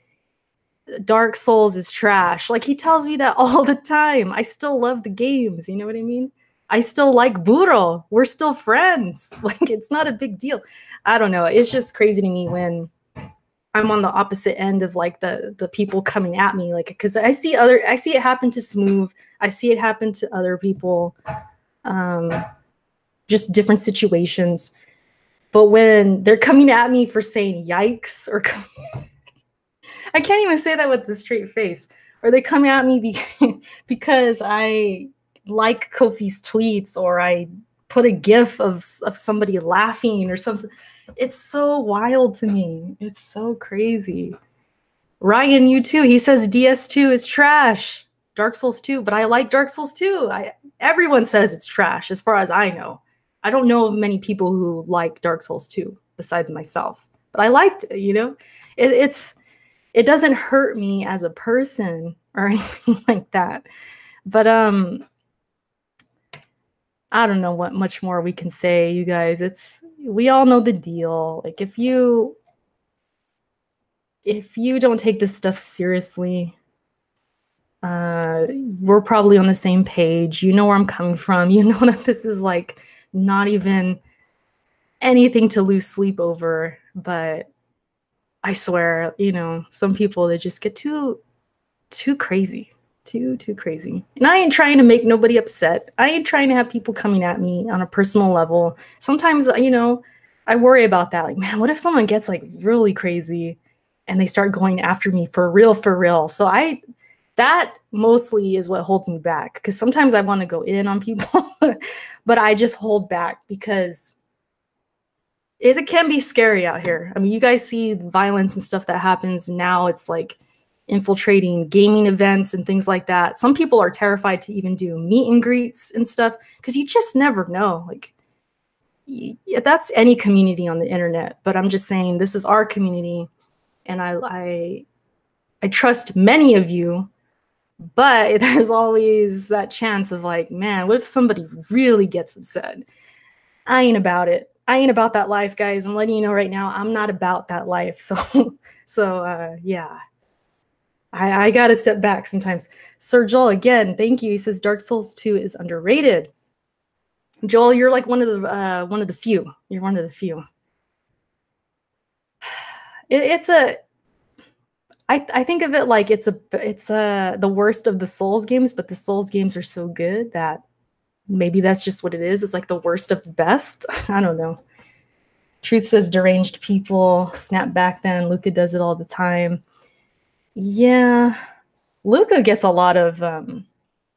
Dark Souls is trash. Like, he tells me that all the time. I still love the games, you know what I mean? I still like Burro. We're still friends. Like, it's not a big deal. I don't know. It's just crazy to me when I'm on the opposite end of like the people coming at me, like, because I see it happen to Smooth. I see it happen to other people. Just different situations. But when they're coming at me for saying yikes, or I can't even say that with a straight face, or they come at me because I like Kofi's tweets, or I put a gif of somebody laughing or something. It's so wild to me. It's so crazy. Ryan, you too. He says DS2 is trash. Dark Souls 2, but I like Dark Souls 2. Everyone says it's trash, as far as I know. I don't know of many people who like Dark Souls 2 besides myself, but I liked it, you know? It doesn't hurt me as a person or anything like that. But I don't know what much more we can say, you guys. We all know the deal. Like, if you don't take this stuff seriously, we're probably on the same page. You know where I'm coming from. You know that this is like not even anything to lose sleep over. But I swear, you know, some people, they just get too crazy. Too crazy. And I ain't trying to make nobody upset. I ain't trying to have people coming at me on a personal level. Sometimes, you know, I worry about that. Like, man, what if someone gets like really crazy and they start going after me for real, for real? So that mostly is what holds me back, because sometimes I want to go in on people, but I just hold back because it can be scary out here. I mean, you guys see violence and stuff that happens now. It's like infiltrating gaming events and things like that. Some people are terrified to even do meet and greets and stuff, because you just never know. Like, that's any community on the internet, but I'm just saying this is our community, and I trust many of you, but there's always that chance of like, man, what if somebody really gets upset? I ain't about it. I ain't about that life, guys. I'm letting you know right now, I'm not about that life. So yeah. I gotta step back sometimes. Sir Joel, again, thank you. He says Dark Souls 2 is underrated. Joel, you're like one of the few. You're one of the few. I think of it like it's the worst of the Souls games, but the Souls games are so good that maybe that's just what it is. It's like the worst of the best. I don't know. Truth says deranged people snap back then. Luca does it all the time. Yeah, Luca gets a lot of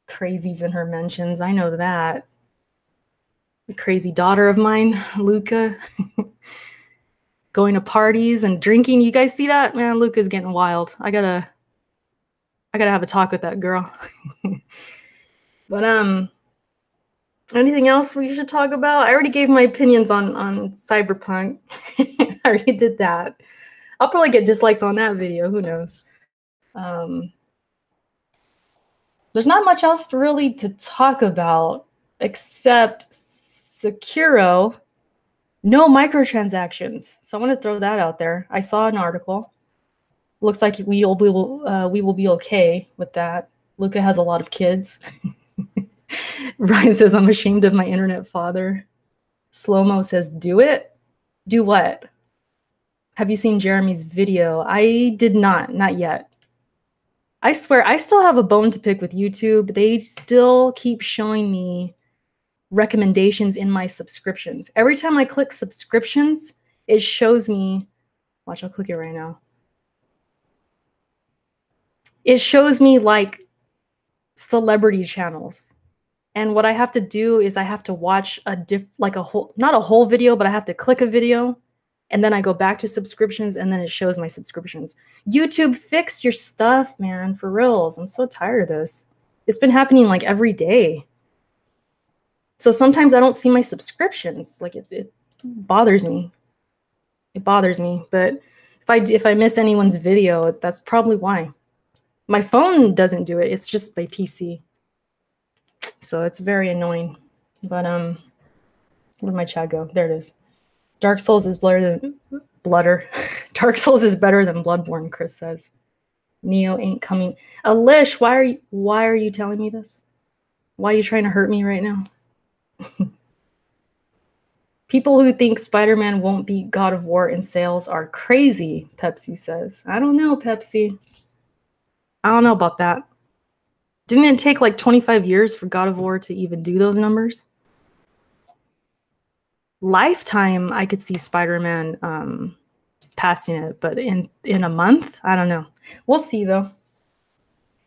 crazies in her mentions. I know that. The crazy daughter of mine, Luca. going to parties and drinking. You guys see that? Man, Luca's getting wild. I gotta have a talk with that girl. But anything else we should talk about? I already gave my opinions on Cyberpunk. I already did that. I'll probably get dislikes on that video. Who knows? There's not much else really to talk about except Sekiro. No microtransactions. So I want to throw that out there. I saw an article. Looks like we will be okay with that. Luca has a lot of kids. Ryan says, I'm ashamed of my internet father. Slow-mo says, do it? Do what? Have you seen Jeremy's video? I did not yet. I swear, I still have a bone to pick with YouTube. They still keep showing me recommendations in my subscriptions. Every time I click subscriptions, it shows me, watch, I'll click it right now. It shows me like celebrity channels. And what I have to do is I have to watch not a whole video, but I have to click a video and then I go back to subscriptions and then it shows my subscriptions. YouTube, fix your stuff, man, for reals. I'm so tired of this. It's been happening like every day. So sometimes I don't see my subscriptions. Like it bothers me. It bothers me. But if I miss anyone's video, that's probably why. My phone doesn't do it. It's just my PC. So it's very annoying. But where'd my chat go? There it is. Dark Souls is better than Dark Souls is better than Bloodborne, Chris says. Neo ain't coming. Alish, why are you telling me this? Why are you trying to hurt me right now? People who think Spider-Man won't beat God of War in sales are crazy, Pepsi says. I don't know, Pepsi. I don't know about that. Didn't it take like 25 years for God of War to even do those numbers? Lifetime, I could see Spider-Man passing it, but in a month, I don't know. We'll see though.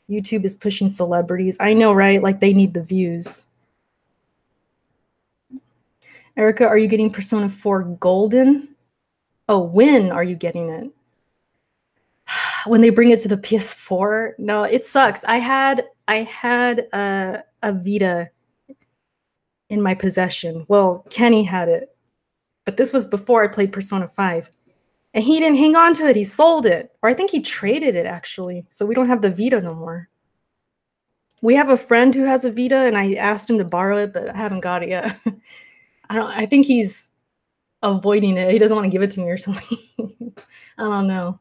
YouTube is pushing celebrities. I know, right? Like they need the views. Erica, are you getting Persona 4 Golden? Oh, when are you getting it? When they bring it to the PS4? No, it sucks. I had a Vita in my possession. Well, Kenny had it, but this was before I played Persona 5. And he didn't hang on to it. He sold it. Or I think he traded it, actually. So we don't have the Vita no more. We have a friend who has a Vita, and I asked him to borrow it, but I haven't got it yet. I think he's avoiding it. He doesn't want to give it to me or something. I don't know.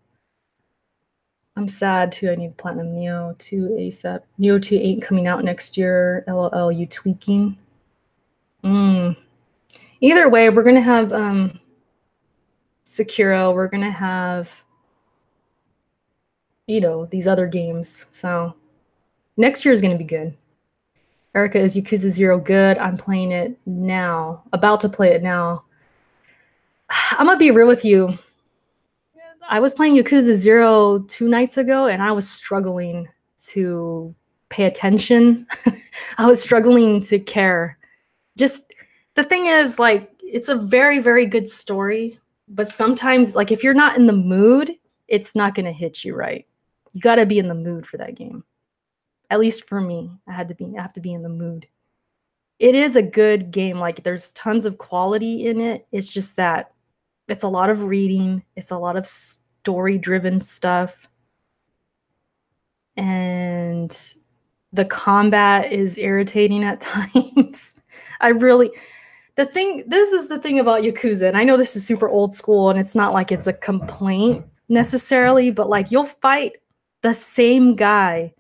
I'm sad, too. I need Platinum Neo 2 ASAP. Neo 2 ain't coming out next year. LOL, you tweaking? Either way, we're going to have Sekiro. We're going to have, you know, these other games. So next year is going to be good. Erica, is Yakuza 0 good? I'm playing it now. About to play it now. I'm going to be real with you. I was playing Yakuza 0 2 nights ago, and I was struggling to pay attention. I was struggling to care. Just, the thing is, like, it's a very, very good story, but sometimes, like, if you're not in the mood, it's not going to hit you right. You got to be in the mood for that game. At least for me, I have to be in the mood. It is a good game. Like, there's tons of quality in it. It's just that it's a lot of reading. It's a lot of story-driven stuff. And the combat is irritating at times. This is the thing about Yakuza, and I know this is super old school, and it's not like it's a complaint necessarily, but like you'll fight the same guy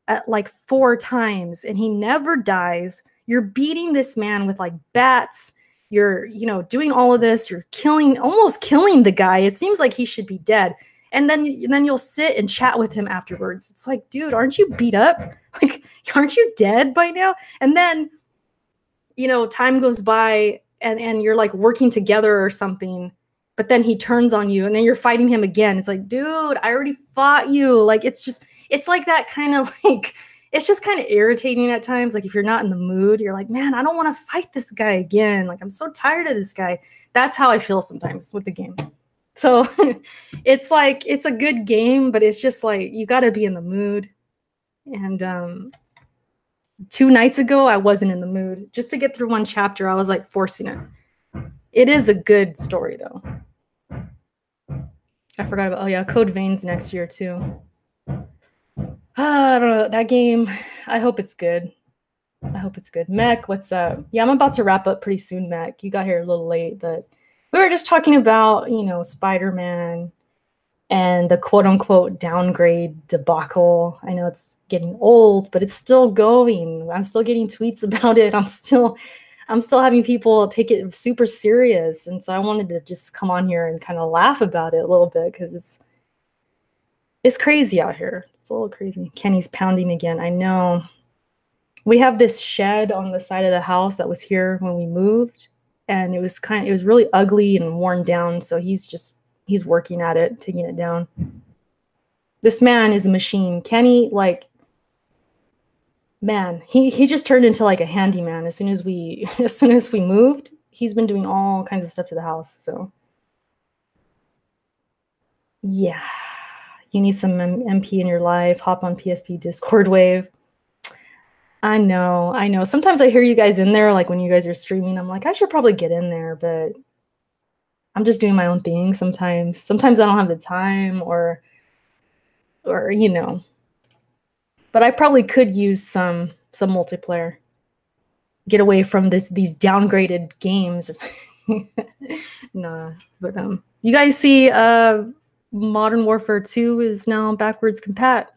at like 4 times, and he never dies. You're beating this man with like bats. You're, you know, doing all of this. You're almost killing the guy. It seems like he should be dead. And then you'll sit and chat with him afterwards. It's like, dude, aren't you beat up? Like, aren't you dead by now? And then, you know, time goes by and you're like working together or something, but then he turns on you and then you're fighting him again. It's like, dude, I already fought you. Like, it's like that kind of like, it's just kind of irritating at times. Like if you're not in the mood, you're like, man, I don't want to fight this guy again. Like, I'm so tired of this guy. That's how I feel sometimes with the game. So it's like, it's a good game, but it's just like, you got to be in the mood. And 2 nights ago, I wasn't in the mood. Just to get through one chapter, I was like forcing it. It is a good story, though. I forgot about, oh yeah, Code Veins next year, too. I don't know, that game, I hope it's good. I hope it's good. Mech, what's up? Yeah, I'm about to wrap up pretty soon, Mech. You got here a little late, but we were just talking about, you know, Spider-Man and the quote-unquote downgrade debacle. I know it's getting old, but it's still going. I'm still getting tweets about it. I'm still having people take it super serious. And so I wanted to just come on here and kind of laugh about it a little bit, because it's crazy out here. It's a little crazy. Kenny's pounding again. I know. We have this shed on the side of the house that was here when we moved, and it was really ugly and worn down. So he's working at it, taking it down. This man is a machine. Kenny, like, man, he just turned into like a handyman as soon as we moved. He's been doing all kinds of stuff to the house. So yeah, you need some MP in your life. Hop on PSP Discord wave. I know. Sometimes I hear you guys in there, like when you guys are streaming, I'm like, I should probably get in there, but I'm just doing my own thing sometimes. Sometimes I don't have the time or you know. But I probably could use some multiplayer. Get away from these downgraded games. Nah, but you guys see Modern Warfare 2 is now backwards compat.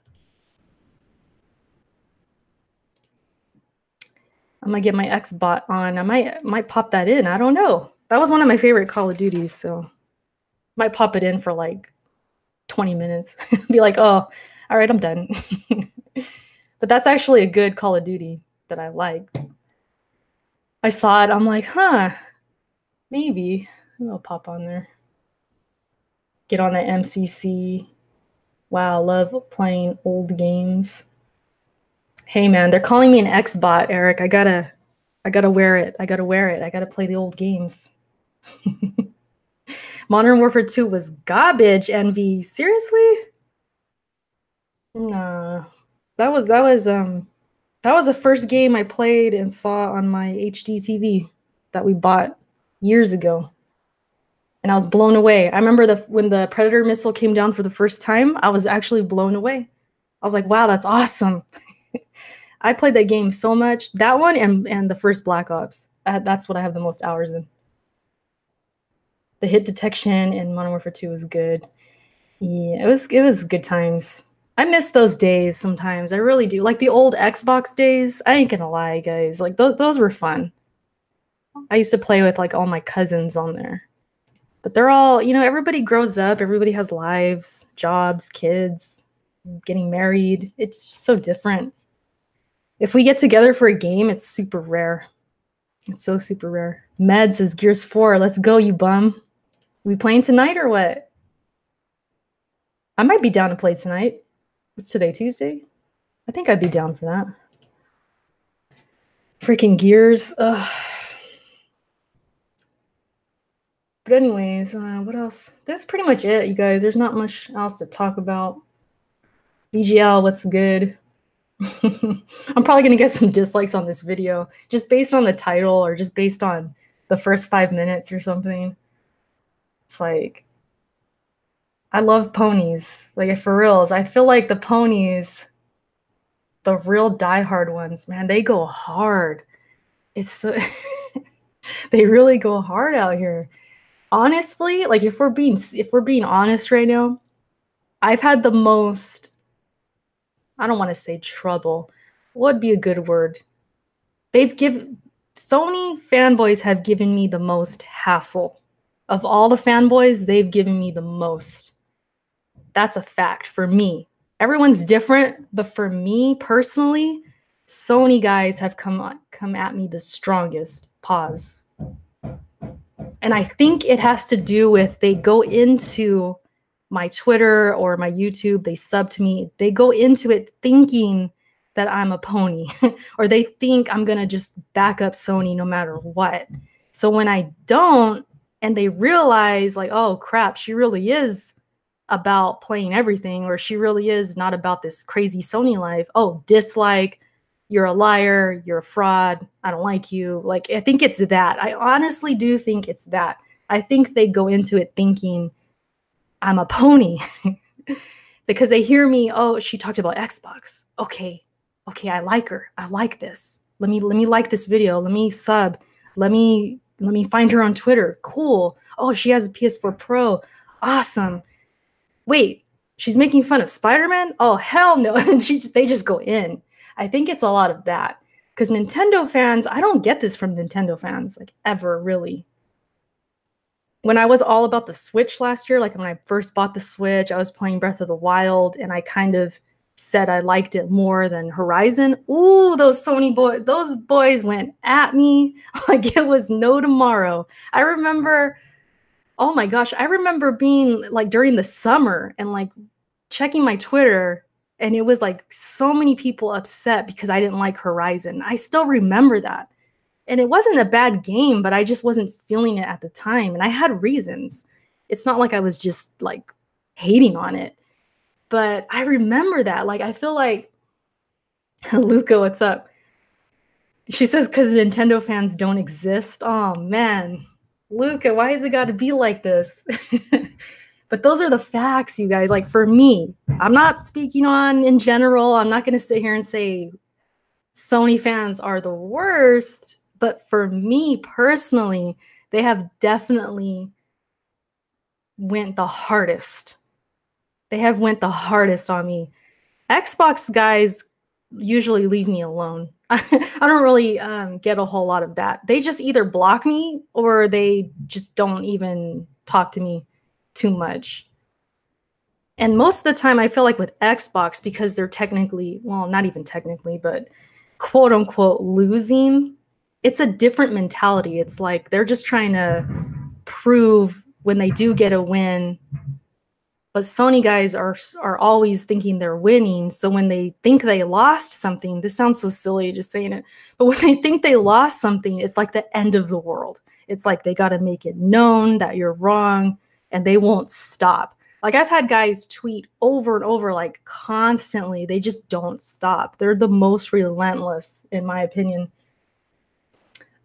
I'm gonna get my Xbot on. I might pop that in. I don't know. That was one of my favorite Call of Duties, so might pop it in for like 20 minutes. Be like, oh, all right, I'm done. But that's actually a good Call of Duty that I liked. I saw it. I'm like, huh, maybe I'll pop on there. Get on the MCC. Wow, love playing old games. Hey man, they're calling me an Xbot, Eric. I gotta wear it. I gotta play the old games. Modern Warfare 2 was garbage, Envy. Seriously? Nah. That was the first game I played and saw on my HD TV that we bought years ago. And I was blown away. I remember when the Predator missile came down for the first time, I was actually blown away. I was like, wow, that's awesome. I played that game so much. That one and the first Black Ops. That's what I have the most hours in. The hit detection in Modern Warfare 2 was good. Yeah, it was good times. I miss those days sometimes. I really do. Like the old Xbox days. I ain't gonna lie, guys. Like those were fun. I used to play with like all my cousins on there. But they're all, you know, everybody grows up. Everybody has lives, jobs, kids, getting married. It's just so different. If we get together for a game, it's super rare. It's so super rare. Med says Gears 4. Let's go, you bum. We playing tonight or what? I might be down to play tonight. What's today, Tuesday? I think I'd be down for that. Freaking Gears. Ugh. But anyways, what else? That's pretty much it, you guys. There's not much else to talk about. VGL, what's good? I'm probably going to get some dislikes on this video just based on the title or just based on the first 5 minutes or something. It's like, I love ponies. Like, for reals, I feel like the ponies, the real diehard ones, man, they go hard. It's so they really go hard out here. Honestly, like if we're being honest right now, I've had the most, I don't want to say trouble. What would be a good word? Sony fanboys have given me the most hassle. Of all the fanboys, they've given me the most. That's a fact for me. Everyone's different, but for me personally, Sony guys have come at me the strongest. Pause. And I think it has to do with they go into my Twitter or my YouTube, they sub to me, they go into it thinking that I'm a pony or they think I'm going to just back up Sony no matter what. So when I don't, and they realize like, oh crap, she really is about playing everything, or she really is not about this crazy Sony life. Oh, dislike, you're a liar, you're a fraud, I don't like you. Like, I think it's that. I honestly do think it's that. I think they go into it thinking I'm a pony because they hear me, oh, she talked about Xbox. Okay, I like her. I like this. Let me like this video. Let me sub. Let me find her on Twitter. Cool. Oh, she has a PS4 Pro. Awesome. Wait, she's making fun of Spider-Man? Oh, hell no. And they just go in. I think it's a lot of that. Because Nintendo fans, I don't get this from Nintendo fans, like, ever, really. When I was all about the Switch last year, like when I first bought the Switch, I was playing Breath of the Wild, and I kind of said I liked it more than Horizon. Ooh, those boys went at me like it was no tomorrow. I remember, oh my gosh, I remember being like during the summer and like checking my Twitter, and it was like so many people upset because I didn't like Horizon. I still remember that. And it wasn't a bad game, but I just wasn't feeling it at the time. And I had reasons. It's not like I was just like hating on it. But I remember that. Like, I feel like, Luca, what's up? She says, because Nintendo fans don't exist. Oh, man. Luca, why has it got to be like this? But those are the facts, you guys. Like, for me, I'm not speaking on in general. I'm not going to sit here and say Sony fans are the worst. But for me personally, they have definitely went the hardest. They have went the hardest on me. Xbox guys usually leave me alone. I don't really get a whole lot of that. They just either block me or they just don't even talk to me too much. And most of the time, I feel like with Xbox, because they're technically, well, not even technically, but quote unquote losing, it's a different mentality. It's like they're just trying to prove when they do get a win. But Sony guys are always thinking they're winning. So when they think they lost something, this sounds so silly just saying it, but when they think they lost something, it's like the end of the world. It's like they got to make it known that you're wrong, and they won't stop. Like, I've had guys tweet over and over, like constantly. They just don't stop. They're the most relentless, in my opinion.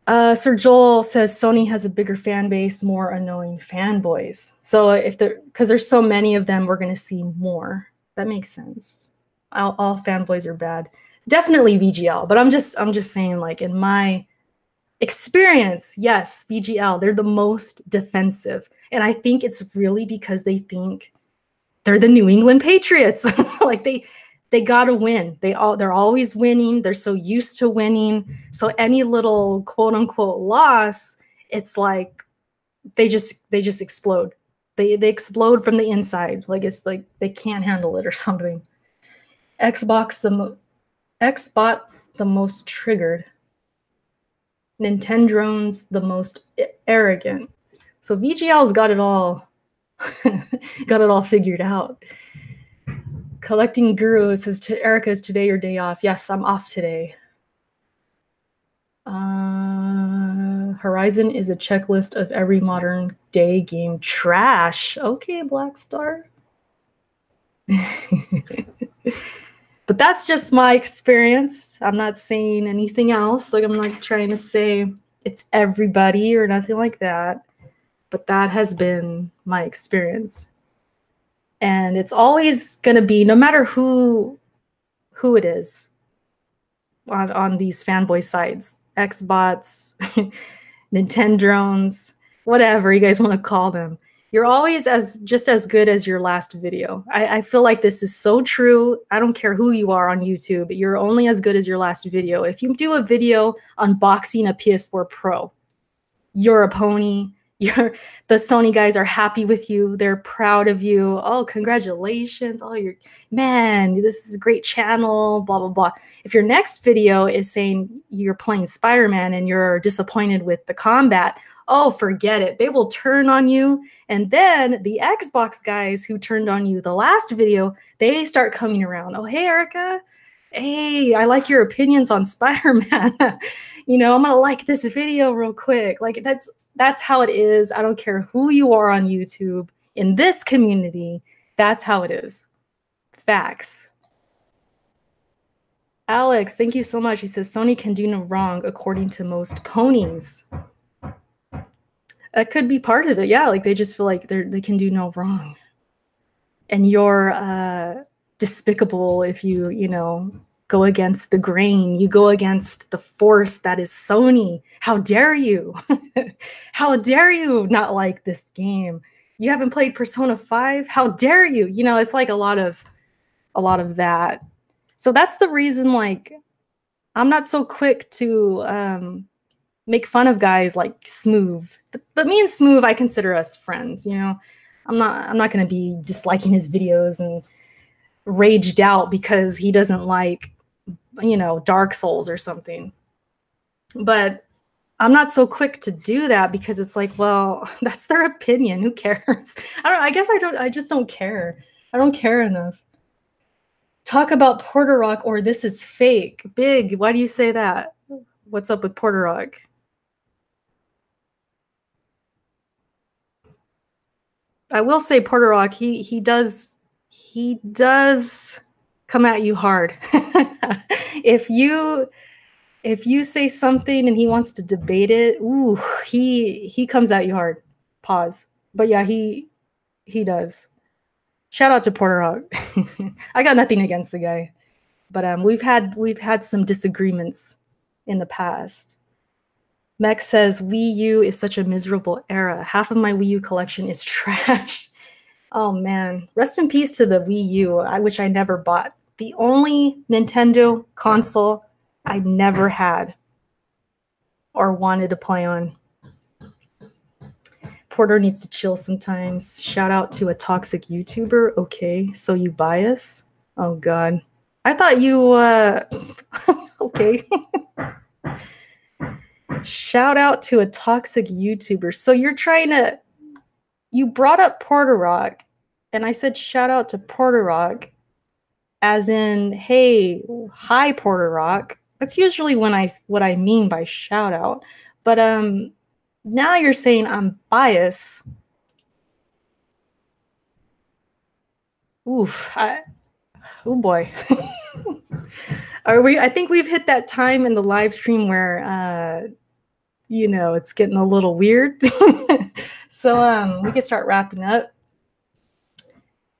Sir Joel says Sony has a bigger fan base, more annoying fanboys. So because there's so many of them, we're going to see more. That makes sense. All fanboys are bad. Definitely VGL, but I'm just saying, like, in my experience, yes, VGL, they're the most defensive. And I think it's really because they think they're the New England Patriots. Like, they gotta win. They're always winning. They're so used to winning. So any little quote unquote loss, it's like they just explode. They explode from the inside. Like, it's like they can't handle it or something. Xbox the most triggered. Nintendo's the most arrogant. So VGL's got it all figured out. Collecting Guru says to Erica, is today your day off? Yes, I'm off today. Horizon is a checklist of every modern day game trash. Okay, Black Star. But that's just my experience. I'm not saying anything else. Like, I'm not trying to say it's everybody or nothing like that. But that has been my experience. And it's always going to be, no matter who it is on these fanboy sites, Xbots, Nintendrones, whatever you guys want to call them, you're always just as good as your last video. I feel like this is so true. I don't care who you are on YouTube. You're only as good as your last video. If you do a video unboxing a PS4 Pro, you're a pony. The Sony guys are happy with you. They're proud of you. Oh, congratulations. Oh, man, this is a great channel, blah, blah, blah. If your next video is saying you're playing Spider-Man and you're disappointed with the combat, oh, forget it. They will turn on you. And then the Xbox guys who turned on you the last video, they start coming around. Oh, hey, Erica. hey, I like your opinions on Spider-Man. You know, I'm gonna like this video real quick. Like that's how it is. I don't care who you are on YouTube. In this community, that's how it is. Facts. Alex, thank you so much. He says Sony can do no wrong according to most ponies. That could be part of it. Yeah, like they just feel like they can do no wrong. And you're despicable if you know, go against the grain. You go against the force that is Sony. How dare you? How dare you not like this game? You haven't played Persona 5? How dare you? You know, it's like a lot of that. So that's the reason, like, I'm not so quick to make fun of guys like Smooth. But me and Smooth, I consider us friends, you know. I'm not gonna be disliking his videos and raged out because he doesn't like, you know, Dark Souls or something. But I'm not so quick to do that because it's like, well, that's their opinion. Who cares? I just don't care. I don't care enough. Talk about Porter Rock or this is fake. Big, why do you say that? What's up with Porter Rock? I will say Porter Rock, he does come at you hard. If you say something and he wants to debate it, ooh, he comes at you hard. Pause. But yeah, he does. Shout out to Porter Rock. I got nothing against the guy. But we've had some disagreements in the past. Mech says Wii U is such a miserable era. Half of my Wii U collection is trash. Oh man, rest in peace to the Wii U, which I never bought. The only Nintendo console I never had or wanted to play on. Porter needs to chill sometimes. Shout out to a toxic YouTuber. Okay, so you bias? Oh God. I thought you, okay. Shout out to a toxic YouTuber. So you're trying to, you brought up Porter Rock, and I said shout out to Porter Rock, as in, hey, hi Porter Rock. That's usually what I mean by shout out. But now you're saying I'm biased. Oof. Oh boy. I think we've hit that time in the live stream where you know, it's getting a little weird. So we can start wrapping up.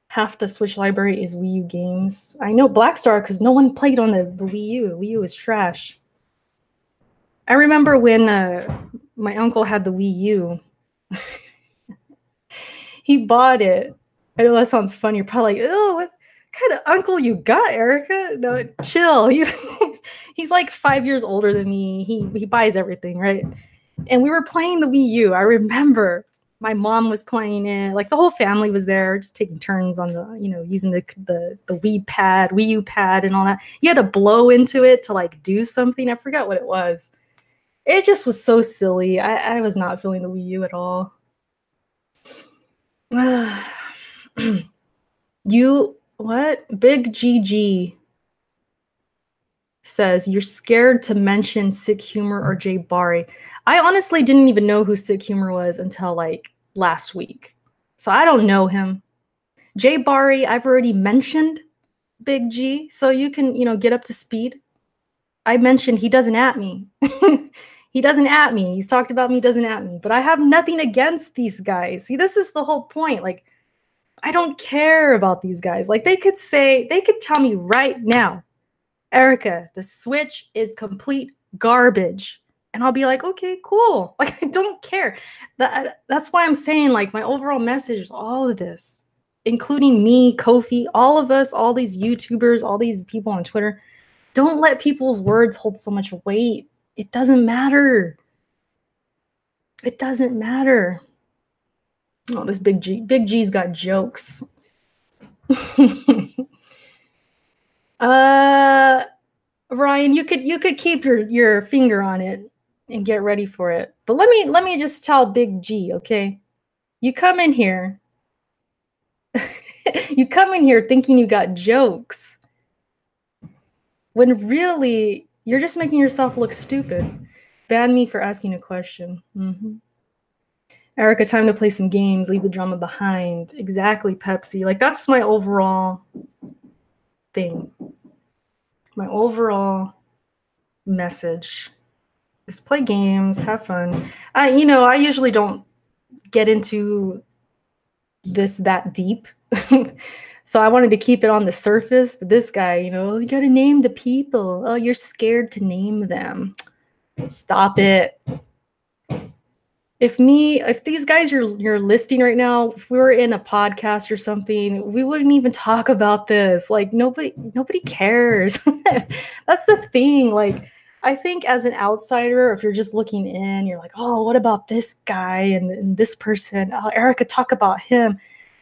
Half the Switch library is Wii U games. I know Blackstar because no one played on the Wii U. Wii U is trash. I remember when my uncle had the Wii U. He bought it. I know that sounds funny. You're probably like, oh, what kind of uncle you got, Erica? No, chill. He's like 5 years older than me. He buys everything, right? And we were playing the Wii U. I remember my mom was playing it. Like the whole family was there, just taking turns on the, you know, using the Wii U pad and all that. You had to blow into it to like do something. I forgot what it was. It just was so silly. I was not feeling the Wii U at all. What? Big GG says you're scared to mention Sick Humor or Jay Bari. I honestly didn't even know who Sick Humor was until like last week. So I don't know him. Jay Bari, I've already mentioned Big G, so you can, you know, get up to speed. I mentioned he doesn't at me. He doesn't at me. He's talked about me, doesn't at me. But I have nothing against these guys. See, this is the whole point. Like, I don't care about these guys. Like, they could tell me right now, Erica, the Switch is complete garbage. And I'll be like, okay, cool. Like, I don't care. That's why I'm saying, like, my overall message is all of this, including me, Kofi, all of us, all these YouTubers, all these people on Twitter. Don't let people's words hold so much weight. It doesn't matter. It doesn't matter. Oh, this Big G's got jokes. Ryan, you could keep your finger on it and get ready for it. But let me just tell Big G, okay? You come in here. You come in here thinking you got jokes. when really you're just making yourself look stupid. Ban me for asking a question. Erica, time to play some games, leave the drama behind. Exactly, Pepsi. Like, that's my overall thing. My overall message is play games, have fun. I usually don't get into this that deep. So I wanted to keep it on the surface, but this guy, you gotta name the people. Oh, you're scared to name them. Stop it. If these guys you're listing right now, if we were in a podcast or something, we wouldn't even talk about this. Like, nobody cares. That's the thing. Like, I think as an outsider, if you're just looking in, you're like, oh, what about this guy and this person? Oh, Erica, talk about him.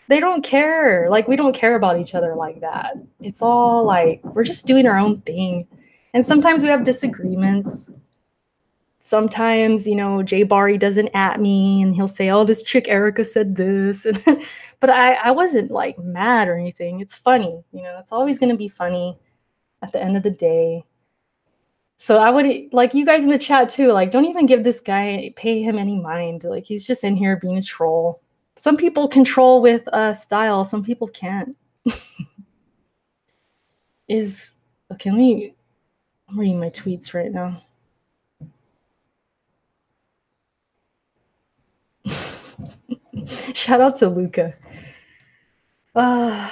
They don't care. Like, we don't care about each other like that. It's all like, we're just doing our own thing. And sometimes we have disagreements. Sometimes, Jay Barry doesn't at me and he'll say, oh, this chick Erica said this. But I wasn't like mad or anything. It's funny. It's always going to be funny at the end of the day. So I would, like, you guys in the chat too, like, don't even give this guy, pay him any mind. Like, he's just in here being a troll. Some people control with style. Some people can't. Okay, I'm reading my tweets right now. Shout out to Luca. Oh,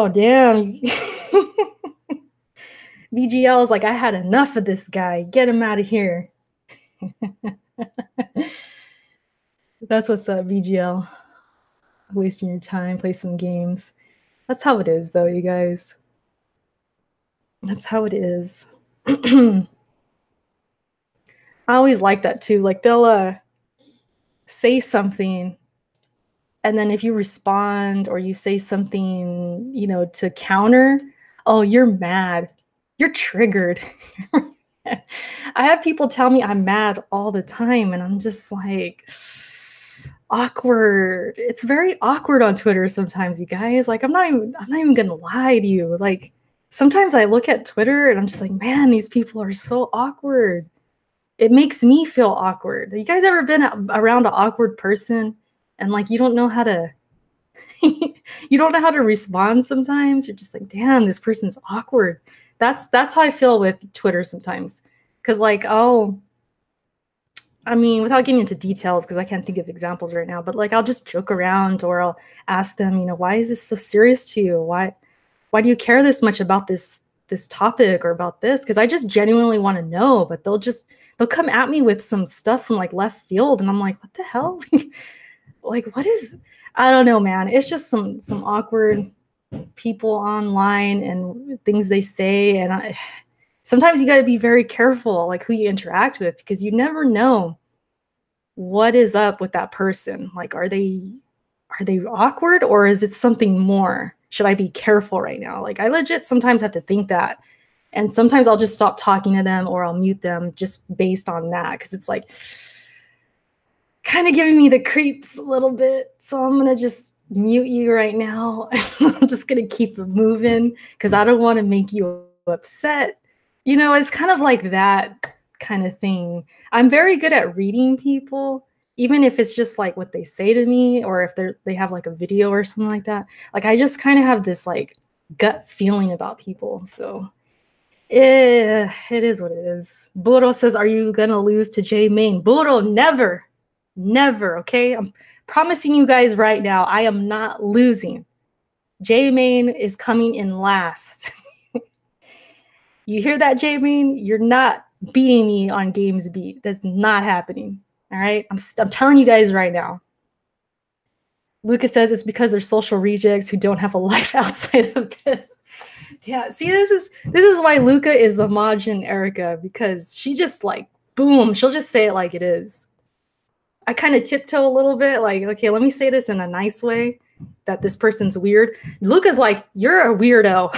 damn. VGL is like, I had enough of this guy. Get him out of here. That's what's up, VGL. Wasting your time, play some games. That's how it is, though, you guys. That's how it is. I always like that, too. Like, they'll say something, and then if you respond or you say something, to counter, oh, you're mad. You're triggered. I have people tell me I'm mad all the time, and I'm just like, awkward. It's very awkward on Twitter sometimes, you guys. Like, I'm not even gonna lie to you. Like, sometimes I look at Twitter and I'm just like, man, these people are so awkward. It makes me feel awkward. You guys ever been around an awkward person and like you don't know how to respond sometimes? You're just like, damn, this person's awkward. That's how I feel with Twitter sometimes. Because like, without getting into details, because I can't think of examples right now, but like I'll just joke around or I'll ask them, why is this so serious to you? Why do you care this much about this topic or about this? Because I just genuinely want to know, but they'll come at me with some stuff from like left field, and I'm like, what the hell? Like, I don't know, man. It's just some awkward people online and things they say, and sometimes you got to be very careful, like who you interact with, because you never know what is up with that person. Like, are they awkward, or is it something more? Should I be careful right now? Like, I legit sometimes have to think that. And sometimes I'll just stop talking to them or I'll mute them just based on that, because it's like kind of giving me the creeps a little bit. So I'm going to just mute you right now. I'm just going to keep it moving because I don't want to make you upset. It's kind of like that kind of thing. I'm very good at reading people, even if it's just like what they say to me, or if they have like a video or something like that. Like, I just kind of have this like gut feeling about people. So it is what it is. Burro says, are you going to lose to J Main? Burro, never. Never, okay? I'm promising you guys right now, I am not losing. J Main is coming in last. You hear that, J Main? You're not beating me on Games Beat. That's not happening. All right? I'm telling you guys right now. Lucas says it's because they're social rejects who don't have a life outside of this. Yeah, see, this is why Luca is the Majin Erica, because she just like, boom, she'll just say it like it is. I kind of tiptoe a little bit, like, okay, let me say this in a nice way, that this person's weird. Luca's like, you're a weirdo.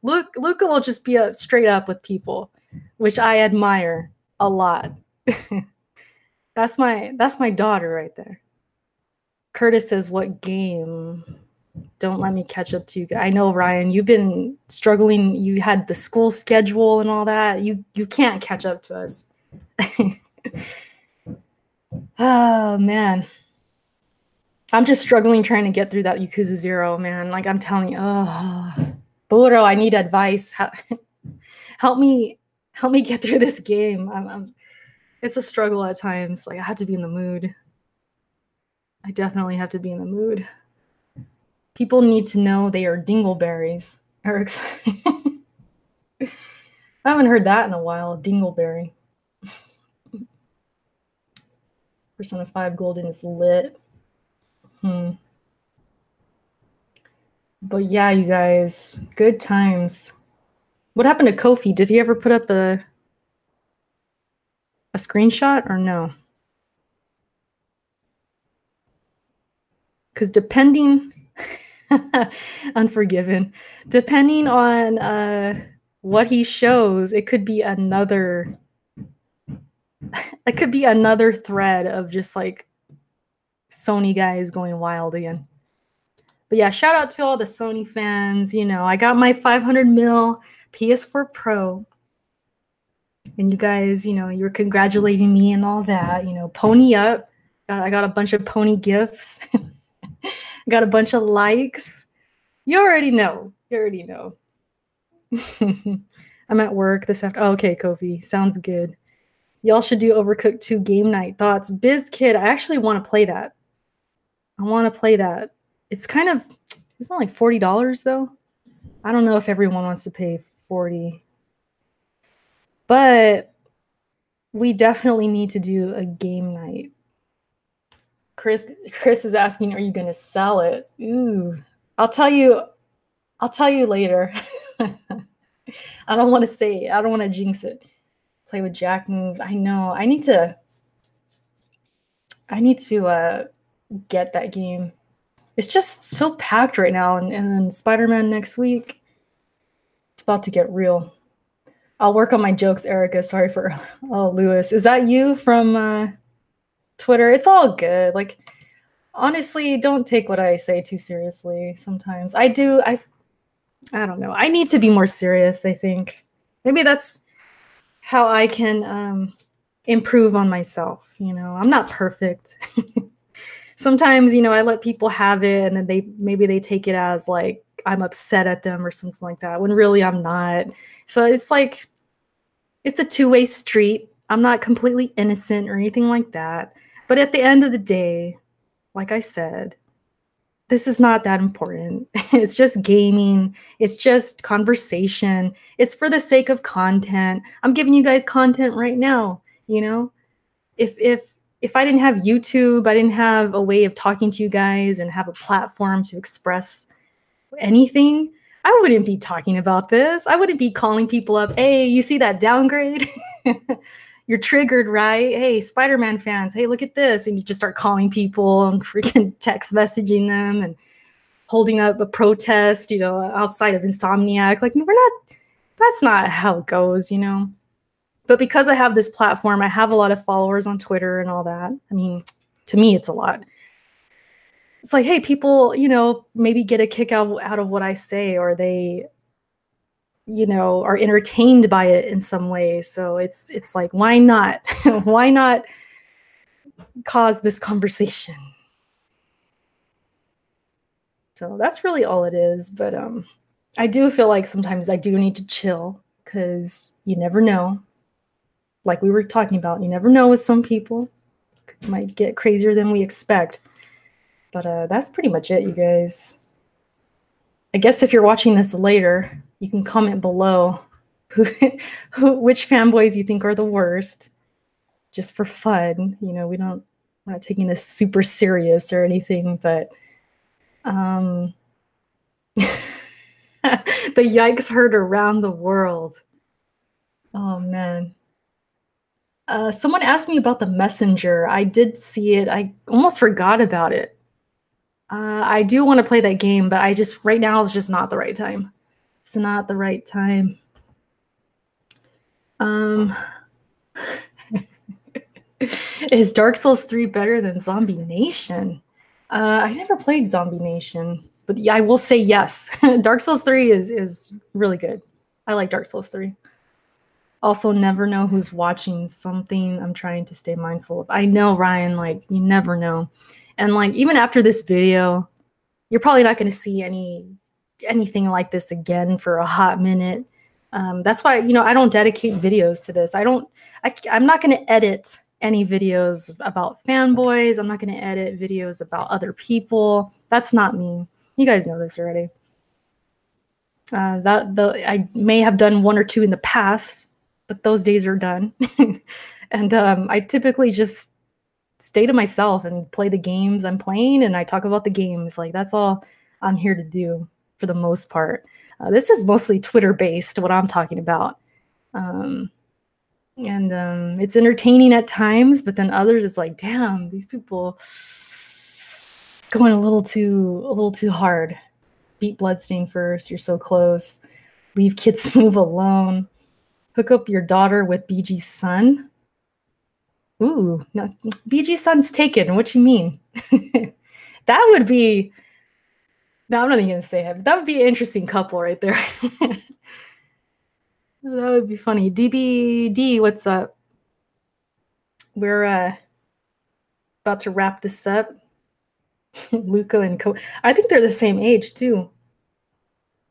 Luca will just be straight up with people, which I admire a lot. That's my daughter right there. Curtis says, what game? Don't let me catch up to you. I know, Ryan, you've been struggling. You had the school schedule and all that. You can't catch up to us. Oh, man. I'm just struggling trying to get through that Yakuza 0, man. Like, I'm telling you, oh, Buro, I need advice. Help me get through this game. It's a struggle at times. Like, I have to be in the mood. I definitely have to be in the mood. People need to know they are dingleberries. Eric's I haven't heard that in a while. Dingleberry. Persona 5 Golden is lit. But yeah, you guys, good times. What happened to Kofi? Did he ever put up a screenshot or no? Because depending Unforgiven, depending on what he shows, it could be another thread of just like Sony guys going wild again. But yeah, shout out to all the Sony fans. You know, I got my 500 mil PS4 Pro. And you guys, you know, you were congratulating me and all that. You know, pony up. I got a bunch of pony gifts. Got a bunch of likes. You already know. I'm at work this afternoon. Oh, okay, Kofi. Sounds good. Y'all should do Overcooked 2 game night thoughts. BizKid, I actually want to play that. It's not like $40 though. I don't know if everyone wants to pay $40. But we definitely need to do a game night. Chris is asking, are you going to sell it? Ooh. I'll tell you later. I don't want to say it. I don't want to jinx it. Play with Jack move. I know. I need to get that game. It's just so packed right now, and Spider-Man next week. It's about to get real. I'll work on my jokes, Erica. Sorry for Lewis. Is that you from Twitter? It's all good. Like, honestly, don't take what I say too seriously. Sometimes I do. I don't know. I need to be more serious, I think. Maybe that's how I can improve on myself. You know, I'm not perfect. Sometimes, you know, I let people have it and then maybe they take it as like I'm upset at them or something like that, when really I'm not. So it's like, it's a two-way street. I'm not completely innocent or anything like that. But at the end of the day, like I said, this is not that important. It's just gaming. It's just conversation. It's for the sake of content. I'm giving you guys content right now, you know? If I didn't have YouTube, I didn't have a way of talking to you guys and have a platform to express anything, I wouldn't be talking about this. I wouldn't be calling people up, hey, you see that downgrade? You're triggered, right? Hey, Spider-Man fans, hey, look at this. And you just start calling people and freaking text messaging them and holding up a protest, you know, outside of Insomniac. Like, that's not how it goes, you know? But because I have this platform, I have a lot of followers on Twitter and all that. I mean, to me, it's a lot. It's like, hey, people, you know, maybe get a kick out of what I say, or they, you know, are entertained by it in some way. So it's like, why not? Why not cause this conversation? So that's really all it is. But I do feel like sometimes I do need to chill, because you never know. Like we were talking about, you never know with some people. It might get crazier than we expect. But that's pretty much it, you guys. I guess if you're watching this later, you can comment below which fanboys you think are the worst, just for fun. You know, we're not taking this super serious or anything, but the yikes heard around the world. Oh man. Someone asked me about the Messenger. I did see it. I almost forgot about it. I do want to play that game, but right now is just not the right time. It's not the right time. Is Dark Souls 3 better than Zombie Nation? I never played Zombie Nation, But yeah, I will say yes. Dark Souls 3 is really good. I like Dark Souls 3. Also, never know who's watching something. I'm trying to stay mindful of. I know, Ryan, like, you never know. And like, even after this video, you're probably not going to see anything like this again for a hot minute. That's why, you know, I don't dedicate videos to this. I'm not going to edit any videos about fanboys. I'm not going to edit videos about other people. That's not me. You guys know this already. I may have done one or two in the past, but those days are done. And I typically just stay to myself and play the games I'm playing, and I talk about the games. Like, that's all I'm here to do for the most part. This is mostly Twitter based, what I'm talking about. It's entertaining at times, but then others it's like, damn, these people going a little too hard. Beat Bloodstain first, you're so close. Leave Kid Smooth alone. Hook up your daughter with BG's son. Ooh, no, BG's son's taken. What you mean? That would be... No, I'm not even gonna say it. That would be an interesting couple right there. That would be funny. DBD, what's up? We're about to wrap this up. Luca and I think they're the same age too.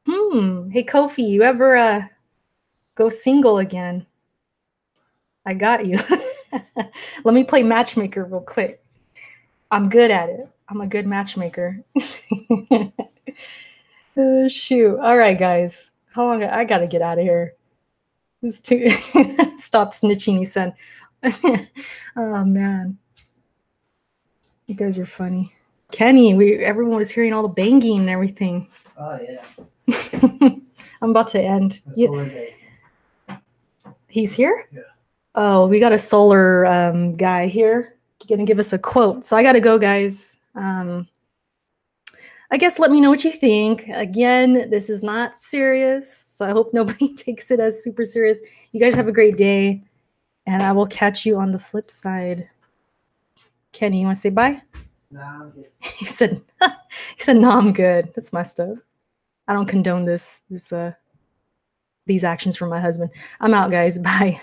Hey Kofi, you ever go single again? I got you. Let me play matchmaker real quick. I'm good at it. I'm a good matchmaker. Oh, shoot. All right, guys. How long? I gotta get out of here. This too. Stop snitching, he said. Oh man, you guys are funny. Kenny, everyone was hearing all the banging and everything. Oh yeah. I'm about to end. He's here? Yeah. Oh, we got a solar guy here. Gonna give us a quote. So I gotta go, guys. I guess let me know what you think. Again, this is not serious, so I hope nobody takes it as super serious. You guys have a great day, and I will catch you on the flip side. Kenny, you want to say bye? Nah, I'm good. He said, no, I'm good. That's messed up. I don't condone these actions from my husband. I'm out, guys. Bye.